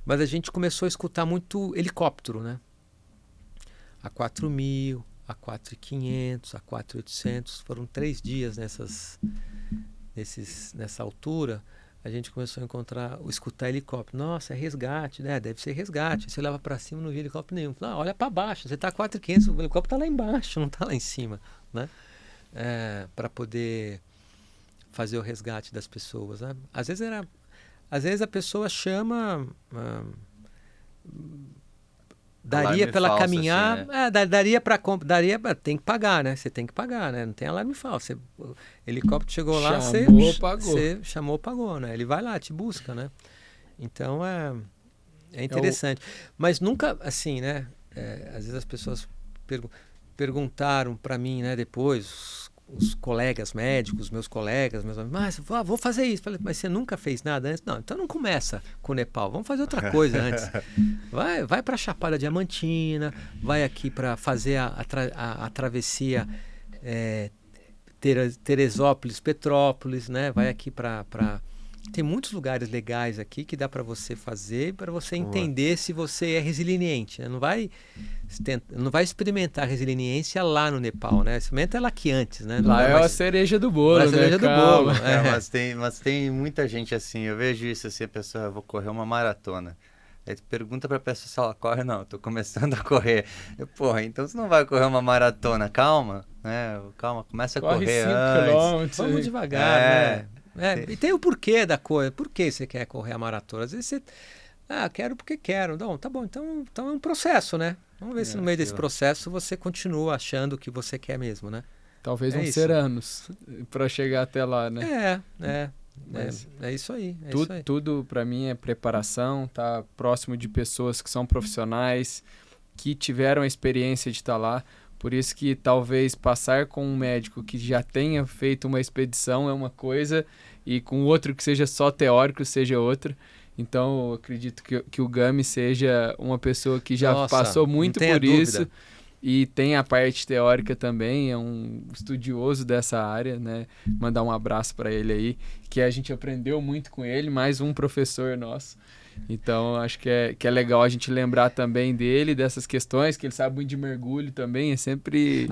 Mas a gente começou a escutar muito helicóptero, né? A 4.000... a 4.500, a 4.800, foram 3 dias nessa altura, a gente começou a escutar helicóptero. Nossa, é resgate, né? Deve ser resgate. Você olhava para cima, não via helicóptero nenhum. Não, olha para baixo, você está a 4.500, o helicóptero está lá embaixo, não está lá em cima, né? Para poder fazer o resgate das pessoas, né? Às vezes a pessoa chama... daria para ela caminhar, assim, né? Tem que pagar, né? Você tem que pagar, né? Não tem alarme falso. O helicóptero chegou lá, você chamou, pagou, né? Ele vai lá, te busca, né? Então é interessante. Mas nunca, assim, né? Às vezes as pessoas perguntaram para mim, né? Depois, os colegas médicos, meus colegas, meus amigos, mas vou fazer isso. Falei, mas você nunca fez nada antes? Não, então não começa com o Nepal, vamos fazer outra coisa antes. Vai para a Chapada Diamantina, vai aqui para fazer a travessia Teresópolis, Petrópolis, né? Vai aqui para... Tem muitos lugares legais aqui que dá para você fazer, para você entender se você é resiliente, né? Não vai experimentar resiliência lá no Nepal, né? Experimenta ela aqui antes, né? Lá é a cereja do bolo, né? A cereja do bolo. Mas tem muita gente assim, eu vejo isso assim, a pessoa, vou correr uma maratona. Aí tu pergunta pra pessoa se ela corre, não, eu tô começando a correr. Porra, então você não vai correr uma maratona, calma, né? Calma, começa a correr 5 km. Vamos devagar, né? E tem o porquê da coisa. Por que você quer correr a maratona? Às vezes você... quero porque quero. Não, tá bom, então é um processo, né? Vamos ver se no meio desse processo você continua achando que você quer mesmo, né? Talvez vão ser anos para chegar até lá, né? É isso aí. Tudo para mim é preparação, tá próximo de pessoas que são profissionais, que tiveram a experiência de estar lá. Por isso que talvez passar com um médico que já tenha feito uma expedição é uma coisa e com outro que seja só teórico seja outra. Então, eu acredito que o Gami seja uma pessoa que já passou muito por isso e tem a parte teórica também, é um estudioso dessa área, né? Mandar um abraço para ele aí, que a gente aprendeu muito com ele, mais um professor nosso. Então, acho que é legal a gente lembrar também dele, dessas questões, que ele sabe muito de mergulho também, é sempre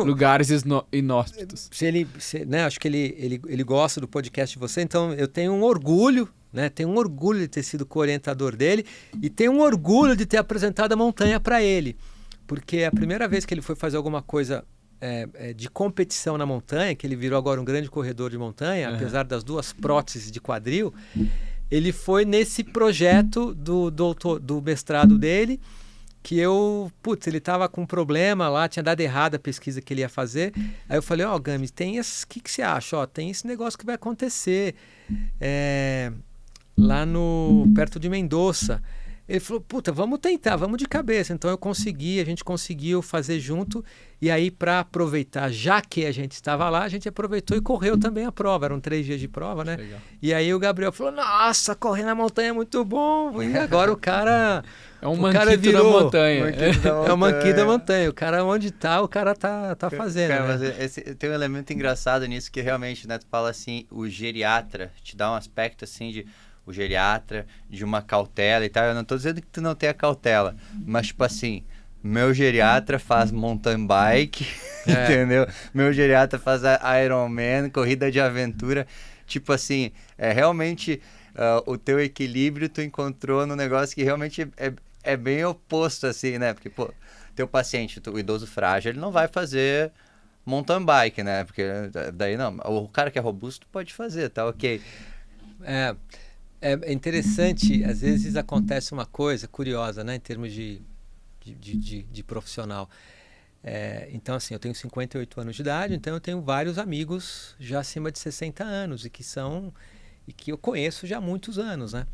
lugares inóspitos. Né, acho que ele gosta do podcast de você, então eu tenho um orgulho, né? Tenho um orgulho de ter sido co-orientador dele e tenho um orgulho de ter apresentado a montanha para ele, porque a primeira vez que ele foi fazer alguma coisa de competição na montanha, que ele virou agora um grande corredor de montanha, apesar das 2 próteses de quadril, ele foi nesse projeto do mestrado dele, que ele estava com um problema lá, tinha dado errado a pesquisa que ele ia fazer. Aí eu falei, Gami, o que você acha? Tem esse negócio que vai acontecer lá perto de Mendoza. Ele falou, vamos tentar, vamos de cabeça. Então a gente conseguiu fazer junto. E aí, para aproveitar, já que a gente estava lá, a gente aproveitou e correu também a prova. Eram 3 dias de prova, né? Legal. E aí o Gabriel falou, nossa, correr na montanha é muito bom. E agora o cara... É um manquito da montanha. É um manquito da montanha. O cara, onde tá, o cara tá fazendo. Cara, né? mas tem um elemento engraçado nisso que realmente, né? Tu fala assim, o geriatra te dá um aspecto assim de... O geriatra, de uma cautela e tal. Eu não tô dizendo que tu não tenha cautela, mas tipo assim, meu geriatra faz mountain bike, entendeu? Meu geriatra faz Ironman, corrida de aventura. Tipo assim, realmente o teu equilíbrio tu encontrou no negócio que realmente é bem oposto, assim, né? Porque, teu paciente, o idoso frágil, ele não vai fazer mountain bike, né? Porque daí não, o cara que é robusto pode fazer, tá ok. É interessante, às vezes acontece uma coisa curiosa, né, em termos de profissional. Então, assim, eu tenho 58 anos de idade, então eu tenho vários amigos já acima de 60 anos e que eu conheço já há muitos anos, né?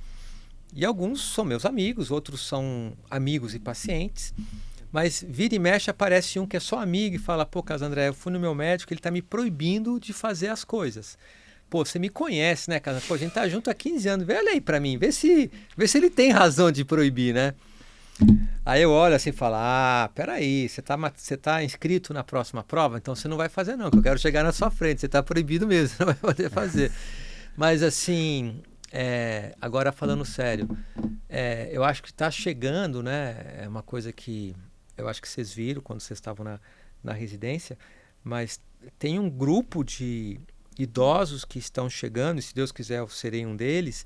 E alguns são meus amigos, outros são amigos e pacientes, mas vira e mexe aparece um que é só amigo e fala, Carlos André, eu fui no meu médico, ele está me proibindo de fazer as coisas. Você me conhece, né, cara? A gente tá junto há 15 anos. Olha aí pra mim, vê se ele tem razão de proibir, né? Aí eu olho assim e falo, peraí, você tá inscrito na próxima prova? Então você não vai fazer não, que eu quero chegar na sua frente. Você tá proibido mesmo, você não vai poder fazer. Mas assim, agora falando sério, eu acho que tá chegando, né? É uma coisa que eu acho que vocês viram quando vocês estavam na residência, mas tem um grupo de idosos que estão chegando, e se Deus quiser eu serei um deles,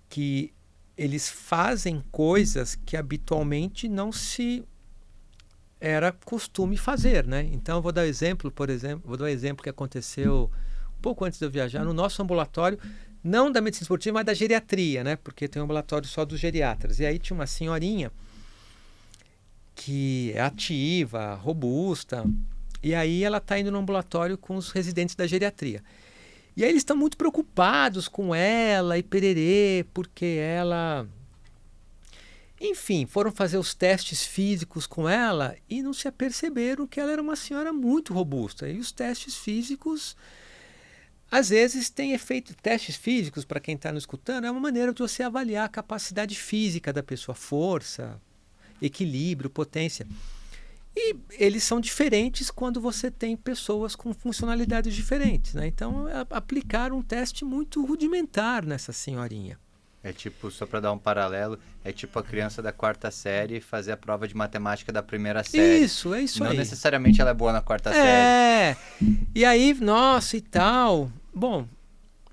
que eles fazem coisas que habitualmente não se era costume fazer, né? Então eu vou dar um exemplo que aconteceu um pouco antes de eu viajar no nosso ambulatório, não da medicina esportiva, mas da geriatria, né? Porque tem um ambulatório só dos geriatras. E aí tinha uma senhorinha que é ativa, robusta. E aí ela está indo no ambulatório com os residentes da geriatria. E aí eles estão muito preocupados com ela e pererê, porque ela Enfim, foram fazer os testes físicos com ela e não se aperceberam que ela era uma senhora muito robusta. E os testes físicos, às vezes, têm efeito. Testes físicos, para quem está nos escutando, é uma maneira de você avaliar a capacidade física da pessoa, força, equilíbrio, potência. E eles são diferentes quando você tem pessoas com funcionalidades diferentes, né? Então, aplicaram um teste muito rudimentar nessa senhorinha. É tipo, só para dar um paralelo, é tipo a criança da 4ª série fazer a prova de matemática da 1ª série. Isso, é isso não aí. Não necessariamente ela é boa na 4ª série. E aí, nossa, e tal. Bom,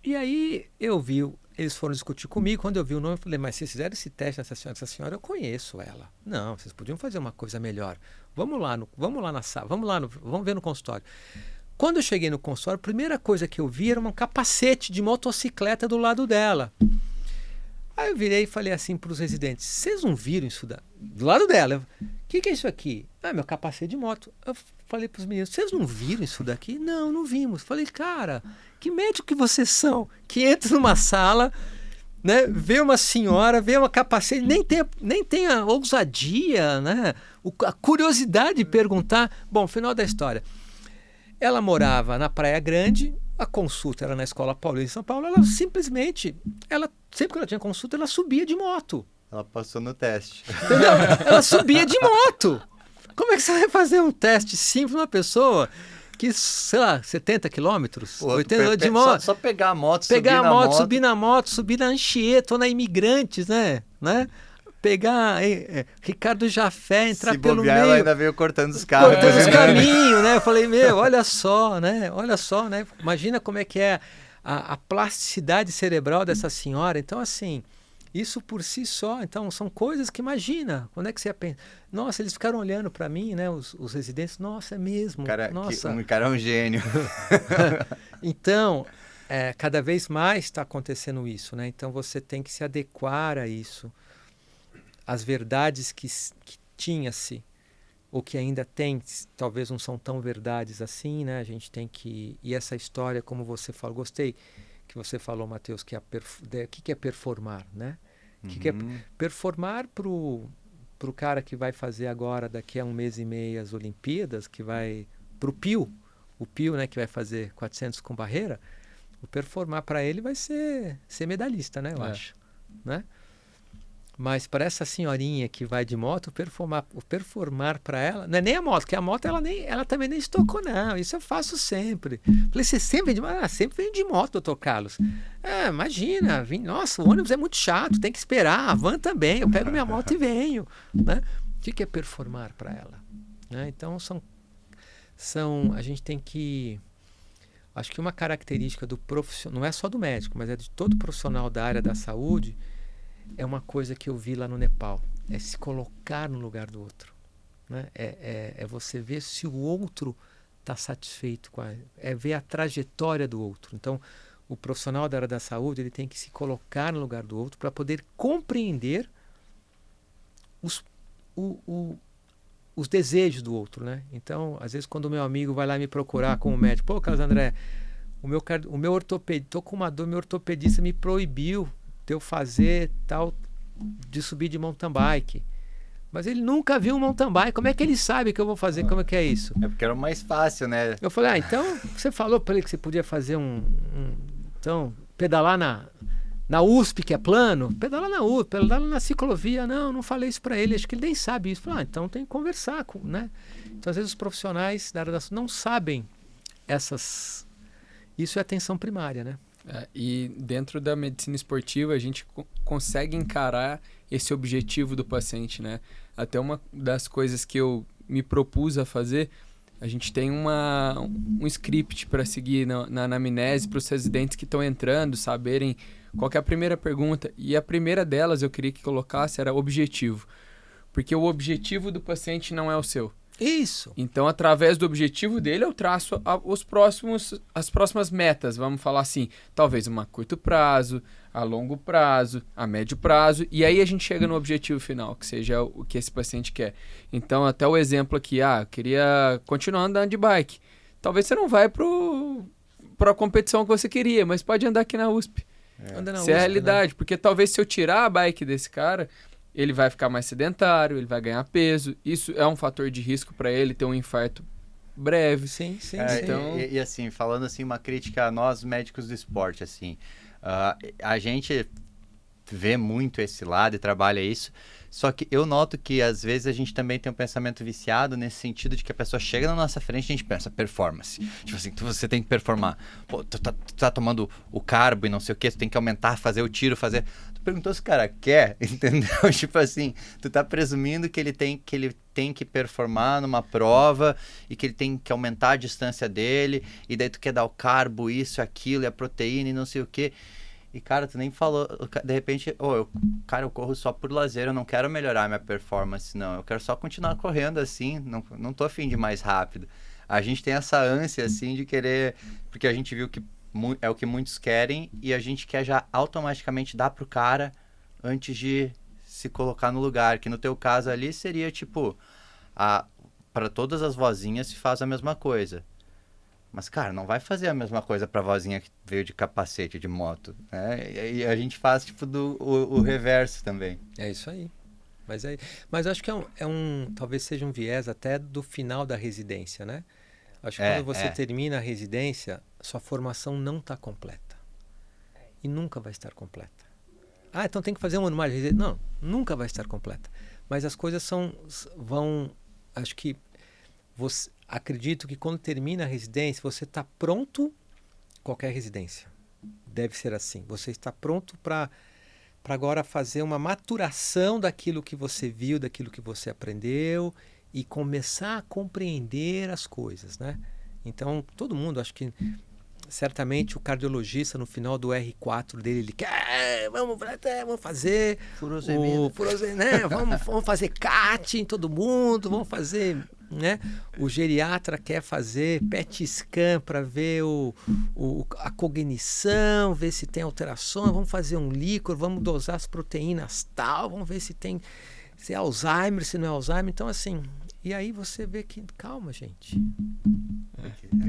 e aí eu vi, eles foram discutir comigo, quando eu vi o nome, eu falei, mas vocês fizeram esse teste nessa senhora? Essa senhora eu conheço ela. Não, vocês podiam fazer uma coisa melhor. Vamos lá na sala, vamos ver no consultório. Quando eu cheguei no consultório, a primeira coisa que eu vi era um capacete de motocicleta do lado dela. Aí eu virei e falei assim para os residentes, vocês não viram isso do lado dela? O que é isso aqui? Ah, meu capacete de moto. Eu falei para os meninos, vocês não viram isso daqui? Não, não vimos. Falei, cara, que médico que vocês são? Que entra numa sala, né, vê uma senhora, vê uma capacete, nem tem a ousadia, né, a curiosidade de perguntar. Bom, final da história. Ela morava na Praia Grande, a consulta era na Escola Paulista em São Paulo, ela simplesmente, sempre que ela tinha consulta, ela subia de moto. Ela passou no teste. Entendeu? Ela subia de moto. Como é que você vai fazer um teste simples numa pessoa que, sei lá, 70 quilômetros? 80 de moto? Só pegar a moto, subir na moto, subir na Anchieta ou na Imigrantes, né? Pegar Ricardo Jafé, entrar pelo meio. Ela ainda veio cortando os carros. Cortando os caminhos, né? Eu falei, olha só, né? Imagina como é que é a plasticidade cerebral dessa senhora. Então, assim, isso por si só, então, são coisas que imagina. Quando é que você ia pensar? Nossa, eles ficaram olhando para mim, né? Os residentes, nossa, é mesmo. O cara é um gênio. Então, cada vez mais está acontecendo isso, né? Então, você tem que se adequar a isso. As verdades que tinha-se, ou que ainda tem, talvez não são tão verdades assim, né? A gente tem que... E essa história, como você falou, gostei que você falou, Matheus, que o que é performar, né? O que é performar para o cara que vai fazer agora, daqui a 1 mês e meio, as Olimpíadas, que vai... Para o Pio, né, que vai fazer 400 com barreira, o performar para ele vai ser medalhista, né? Eu acho, né? Mas para essa senhorinha que vai de moto, o performar para ela, não é nem a moto, porque a moto ela também nem estocou, não. Isso eu faço sempre. Falei, você sempre vem de moto? Sempre venho de moto, doutor Carlos. Imagina, nossa, o ônibus é muito chato, tem que esperar, a van também, eu pego minha moto e venho. Né? O que é performar para ela? Né? Então, a gente tem que... Acho que uma característica do profissional, não é só do médico, mas é de todo profissional da área da saúde, é uma coisa que eu vi lá no Nepal, é se colocar no lugar do outro, né? É você ver se o outro está satisfeito é ver a trajetória do outro. Então, o profissional da área da saúde, ele tem que se colocar no lugar do outro para poder compreender os desejos do outro, né? Então, às vezes, quando o meu amigo vai lá me procurar como médico, pô, Carlos André, o meu ortopedista, tô com uma dor, meu ortopedista me proibiu de eu fazer tal, de subir de mountain bike. Mas ele nunca viu um mountain bike. Como é que ele sabe que eu vou fazer? Como é que é isso? É porque era o mais fácil, né? Eu falei, então, você falou para ele que você podia fazer então, pedalar na USP, que é plano? Pedalar na USP, pedalar na ciclovia. Não falei isso para ele. Acho que ele nem sabe isso. Falei, então tem que conversar, né? Então, às vezes, os profissionais da área da saúde não sabem essas... Isso é atenção primária, né? E dentro da medicina esportiva a gente consegue encarar esse objetivo do paciente, né? Até uma das coisas que eu me propus a fazer, a gente tem um script para seguir na anamnese para os residentes que estão entrando, saberem qual que é a primeira pergunta. E a primeira delas eu queria que colocasse era objetivo. Porque o objetivo do paciente não é o seu. Isso. Então, através do objetivo dele, eu traço as próximas metas, vamos falar assim, talvez a curto prazo, a longo prazo, a médio prazo, e aí a gente chega no objetivo final, que seja o que esse paciente quer. Então, até o exemplo aqui, eu queria continuar andando de bike. Talvez você não vai para a competição que você queria, mas pode andar aqui na USP. Essa é a realidade, né? Porque talvez se eu tirar a bike desse cara, ele vai ficar mais sedentário, ele vai ganhar peso. Isso é um fator de risco para ele ter um infarto breve. Sim, sim, Então... E assim, falando assim, uma crítica a nós médicos do esporte, assim, a gente vê muito esse lado e trabalha isso, só que eu noto que às vezes a gente também tem um pensamento viciado nesse sentido de que a pessoa chega na nossa frente e a gente pensa, performance. Tipo assim, você tem que performar. Pô, tu tá tomando o carbo e não sei o que, tu tem que aumentar, fazer o tiro, fazer... Tu perguntou se o cara quer, entendeu? Tipo assim, tu tá presumindo que ele tem que performar numa prova e que ele tem que aumentar a distância dele, e daí tu quer dar o carbo, isso, aquilo, e a proteína e não sei o que. E, cara, tu nem falou, de repente, eu corro só por lazer, eu não quero melhorar minha performance, não. Eu quero só continuar correndo assim, não tô afim de ir mais rápido. A gente tem essa ânsia, assim, de querer, porque a gente viu que é o que muitos querem e a gente quer já automaticamente dar pro cara antes de se colocar no lugar, que no teu caso ali seria, tipo, para todas as vozinhas se faz a mesma coisa. Mas, cara, não vai fazer a mesma coisa pra vozinha que veio de capacete de moto, né? E a gente faz, tipo, o reverso também. É isso aí. Mas acho que talvez seja um viés até do final da residência, né? Acho que quando você termina a residência, sua formação não está completa. E nunca vai estar completa. Então tem que fazer um ano mais de residência. Não, nunca vai estar completa. Mas as coisas acho que acredito que quando termina a residência, você está pronto, qualquer residência. Deve ser assim. Você está pronto para agora fazer uma maturação daquilo que você viu, daquilo que você aprendeu e começar a compreender as coisas, né? Então, todo mundo, acho que certamente o cardiologista no final do R4 dele, ele quer, vamos fazer furosemida, né? vamos fazer CAT em todo mundo, vamos fazer, né? O geriatra quer fazer PET scan para ver a cognição, ver se tem alterações, vamos fazer um líquor, vamos dosar as proteínas tal, vamos ver se é Alzheimer, se não é Alzheimer. Então, assim, e aí você vê que, calma, gente.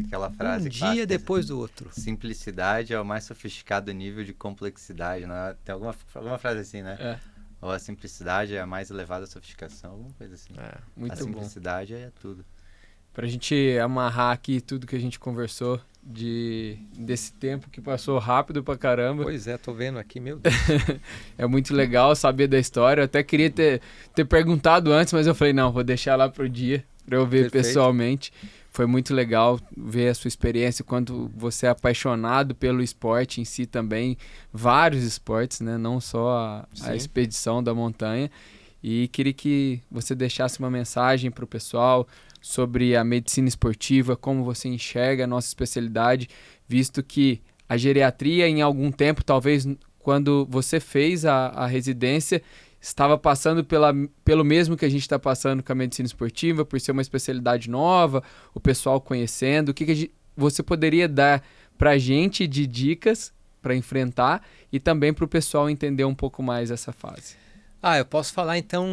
Aquela frase um dia depois do outro. Simplicidade é o mais sofisticado nível de complexidade, né? Tem alguma frase assim, né? Ou a simplicidade é a mais elevada sofisticação, alguma coisa assim. Muito a simplicidade é tudo. Pra gente amarrar aqui tudo que a gente conversou desse tempo que passou rápido pra caramba. Pois é, tô vendo aqui, meu Deus. É muito legal saber da história. Eu até queria ter perguntado antes, mas eu falei, não, vou deixar lá pro dia pra eu ver pessoalmente. Foi muito legal ver a sua experiência, quanto você é apaixonado pelo esporte em si também, vários esportes, né? Não só a expedição da montanha. E queria que você deixasse uma mensagem para o pessoal sobre a medicina esportiva, como você enxerga a nossa especialidade, visto que a geriatria, em algum tempo, talvez quando você fez a residência, estava passando pelo mesmo que a gente está passando com a medicina esportiva, por ser uma especialidade nova, o pessoal conhecendo. O que você poderia dar para a gente de dicas para enfrentar e também para o pessoal entender um pouco mais essa fase? Eu posso falar então,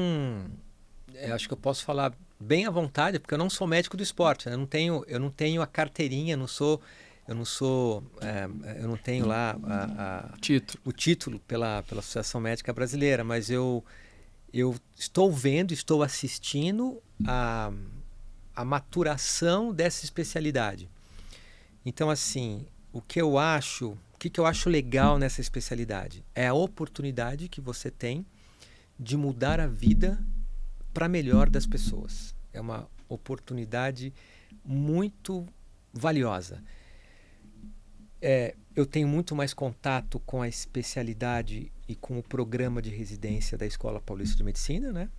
acho que eu posso falar bem à vontade, porque eu não sou médico do esporte, né? Eu não tenho a carteirinha, eu não tenho lá o título pela Associação Médica Brasileira, mas eu estou vendo, estou assistindo a maturação dessa especialidade. Então, assim, o que eu acho legal nessa especialidade é a oportunidade que você tem de mudar a vida para melhor das pessoas. É uma oportunidade muito valiosa. Eu tenho muito mais contato com a especialidade e com o programa de residência da Escola Paulista de Medicina, né?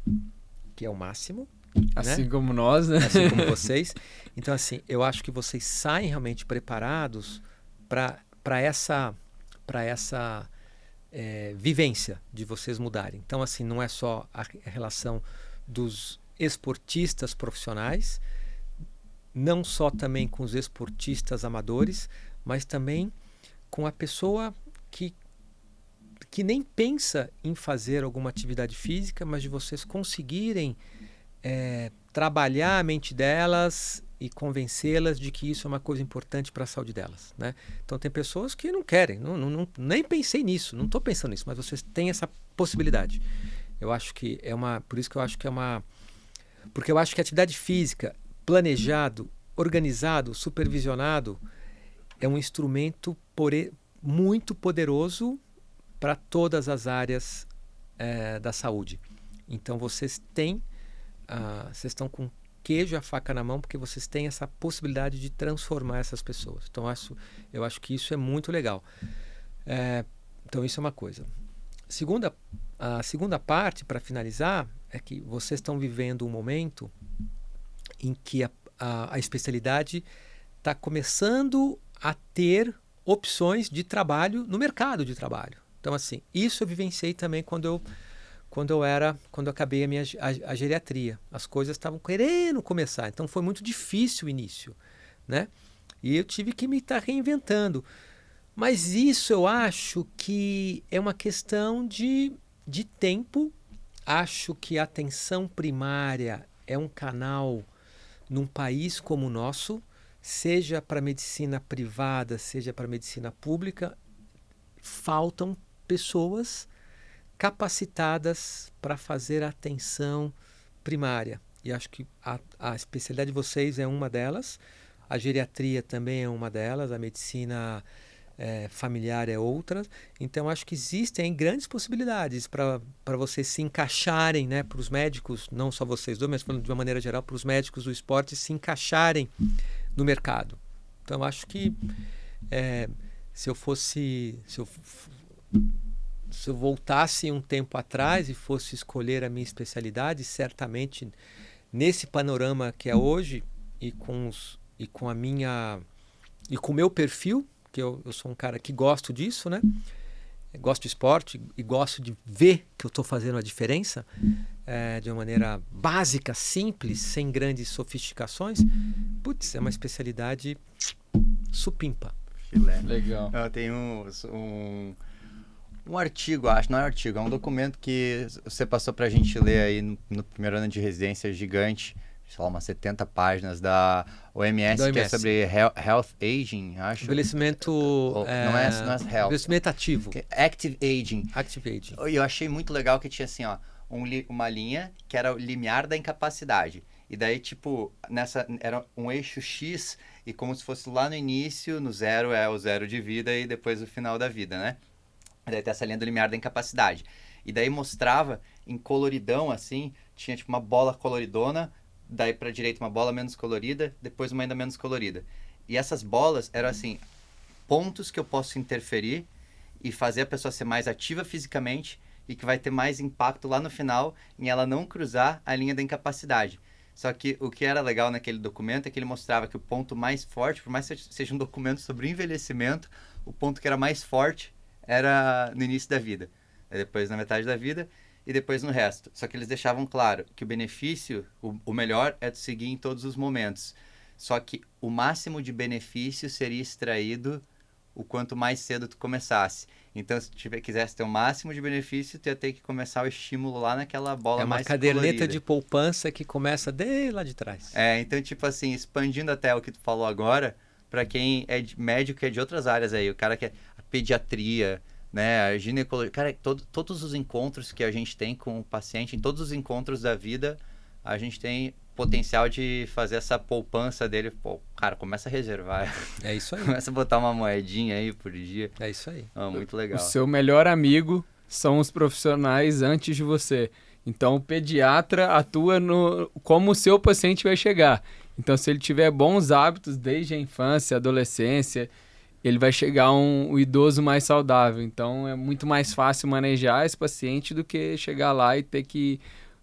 Que é o máximo. Assim, né? como nós, né? Assim como vocês. Então, assim, eu acho que vocês saem realmente preparados para essa vivência de vocês mudarem. Então, assim, não é só a relação dos esportistas profissionais, não só também com os esportistas amadores, mas também com a pessoa que nem pensa em fazer alguma atividade física, mas de vocês conseguirem trabalhar a mente delas e convencê-las de que isso é uma coisa importante para a saúde delas, né? Então tem pessoas que não querem, nem pensei nisso, não estou pensando nisso, mas vocês têm essa possibilidade. Eu acho que por isso que eu acho que porque eu acho que a atividade física, planejado, organizado, supervisionado, é um instrumento muito poderoso para todas as áreas da saúde. Então vocês estão com queijo e a faca na mão porque vocês têm essa possibilidade de transformar essas pessoas. Então eu acho que isso é muito legal. Então isso é uma coisa. A segunda parte, para finalizar, é que vocês estão vivendo um momento em que a especialidade está começando a ter opções de trabalho no mercado de trabalho. Então, assim, isso eu vivenciei também quando eu acabei a geriatria. As coisas estavam querendo começar, então foi muito difícil o início, né? E eu tive que me estar reinventando. Mas isso eu acho que é uma questão de tempo. Acho que a atenção primária é um canal num país como o nosso, seja para medicina privada, seja para medicina pública, faltam pessoas capacitadas para fazer a atenção primária. E acho que a especialidade de vocês é uma delas, a geriatria também é uma delas, a medicina familiar é outra. Então acho que existem grandes possibilidades para vocês se encaixarem, né, para os médicos, não só vocês dois, mas falando de uma maneira geral, para os médicos do esporte se encaixarem no mercado. Então acho que se eu voltasse um tempo atrás e fosse escolher a minha especialidade, certamente nesse panorama que é hoje e com o meu perfil, que eu sou um cara que gosto disso, né? Gosto de esporte e gosto de ver que eu estou fazendo a diferença de uma maneira básica, simples, sem grandes sofisticações. Putz, é uma especialidade supimpa. Filé. Legal. Eu tenho um artigo, acho, não é um artigo, é um documento que você passou pra gente ler aí no primeiro ano de residência gigante, sei lá, umas 70 páginas da OMS, que é sobre Health Aging, acho. Envelhecimento... não é Health. Envelhecimento ativo. Active Aging. Active Aging. E eu achei muito legal que tinha assim, ó, uma linha que era o limiar da incapacidade. E daí, tipo, era um eixo X e como se fosse lá no início, no zero é o zero de vida e depois o final da vida, né? E daí tem essa linha do limiar da incapacidade. E daí mostrava em coloridão, assim, tinha tipo uma bola coloridona, daí pra direita uma bola menos colorida, depois uma ainda menos colorida. E essas bolas eram assim, pontos que eu posso interferir e fazer a pessoa ser mais ativa fisicamente e que vai ter mais impacto lá no final em ela não cruzar a linha da incapacidade. Só que o que era legal naquele documento é que ele mostrava que o ponto mais forte, por mais que seja um documento sobre envelhecimento, o ponto que era mais forte era no início da vida, depois na metade da vida e depois no resto. Só que eles deixavam claro que o benefício, o melhor é tu seguir em todos os momentos. Só que o máximo de benefício seria extraído o quanto mais cedo tu começasse. Então, se tu quisesse ter o máximo de benefício, tu ia ter que começar o estímulo lá naquela bola mais colorida. É uma caderneta de poupança que começa desde lá de trás. Então, tipo assim, expandindo até o que tu falou agora, para quem é médico que é de outras áreas aí, o cara que é a pediatria, né, a ginecologia, cara, todos os encontros que a gente tem com o paciente, em todos os encontros da vida, a gente tem potencial de fazer essa poupança dele. Pô, cara, começa a reservar. É isso aí. Começa a botar uma moedinha aí por dia. É isso aí. Muito legal. O seu melhor amigo são os profissionais antes de você. Então, o pediatra atua como o seu paciente vai chegar. Então, se ele tiver bons hábitos desde a infância, adolescência, ele vai chegar um idoso mais saudável. Então, é muito mais fácil manejar esse paciente do que chegar lá e ter que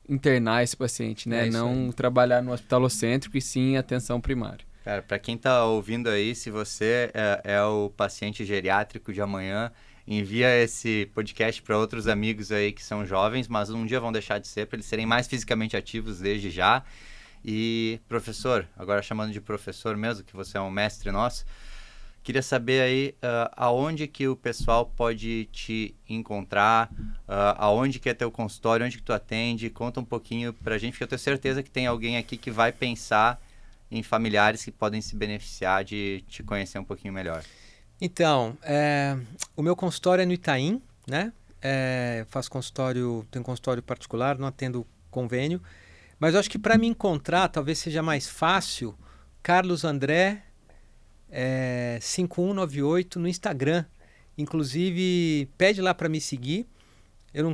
internar esse paciente, né? Não trabalhar no hospitalocêntrico e sim atenção primária. Cara, para quem tá ouvindo aí, se você é o paciente geriátrico de amanhã, envia esse podcast para outros amigos aí que são jovens, mas um dia vão deixar de ser, para eles serem mais fisicamente ativos desde já. E, professor, agora chamando de professor mesmo, que você é um mestre nosso, queria saber aí aonde que o pessoal pode te encontrar, aonde que é teu consultório, onde que tu atende, conta um pouquinho pra gente, porque eu tenho certeza que tem alguém aqui que vai pensar em familiares que podem se beneficiar de te conhecer um pouquinho melhor. Então, o meu consultório é no Itaim, né? faço consultório, tenho consultório particular, não atendo convênio, mas eu acho que para me encontrar talvez seja mais fácil, Carlos André 5198 no Instagram. Inclusive, pede lá para me seguir. Eu não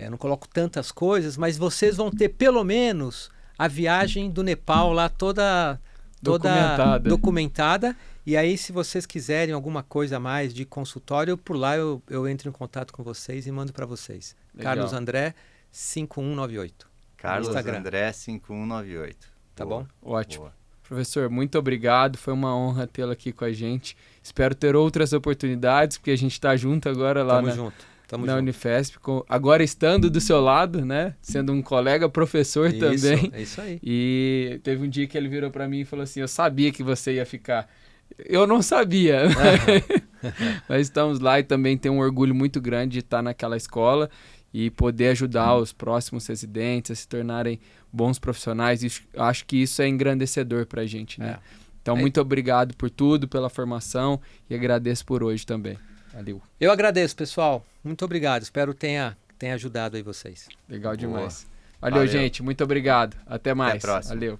não coloco tantas coisas, mas vocês vão ter pelo menos a viagem do Nepal lá toda documentada. E aí, se vocês quiserem alguma coisa a mais de consultório, por lá eu entro em contato com vocês e mando para vocês. Legal. Carlos André 5198. Carlos Instagram. André 5198. Tá Boa. bom? Ótimo. Boa. Professor, muito obrigado. Foi uma honra tê-lo aqui com a gente. Espero ter outras oportunidades, porque a gente está junto agora lá Tamo na junto. Unifesp, agora estando do seu lado, né? Sendo um colega professor também. É isso aí. E teve um dia que ele virou para mim e falou assim: eu sabia que você ia ficar. Eu não sabia, mas estamos lá e também tem um orgulho muito grande de estar naquela escola e poder ajudar os próximos residentes a se tornarem bons profissionais. E acho que isso é engrandecedor para a gente, né? Então, muito obrigado por tudo, pela formação e agradeço por hoje também. Valeu. Eu agradeço, pessoal. Muito obrigado. Espero tenha ajudado aí vocês. Legal Boa. demais. Valeu, Valeu. gente. Muito obrigado. Até mais. Até a próxima. Valeu.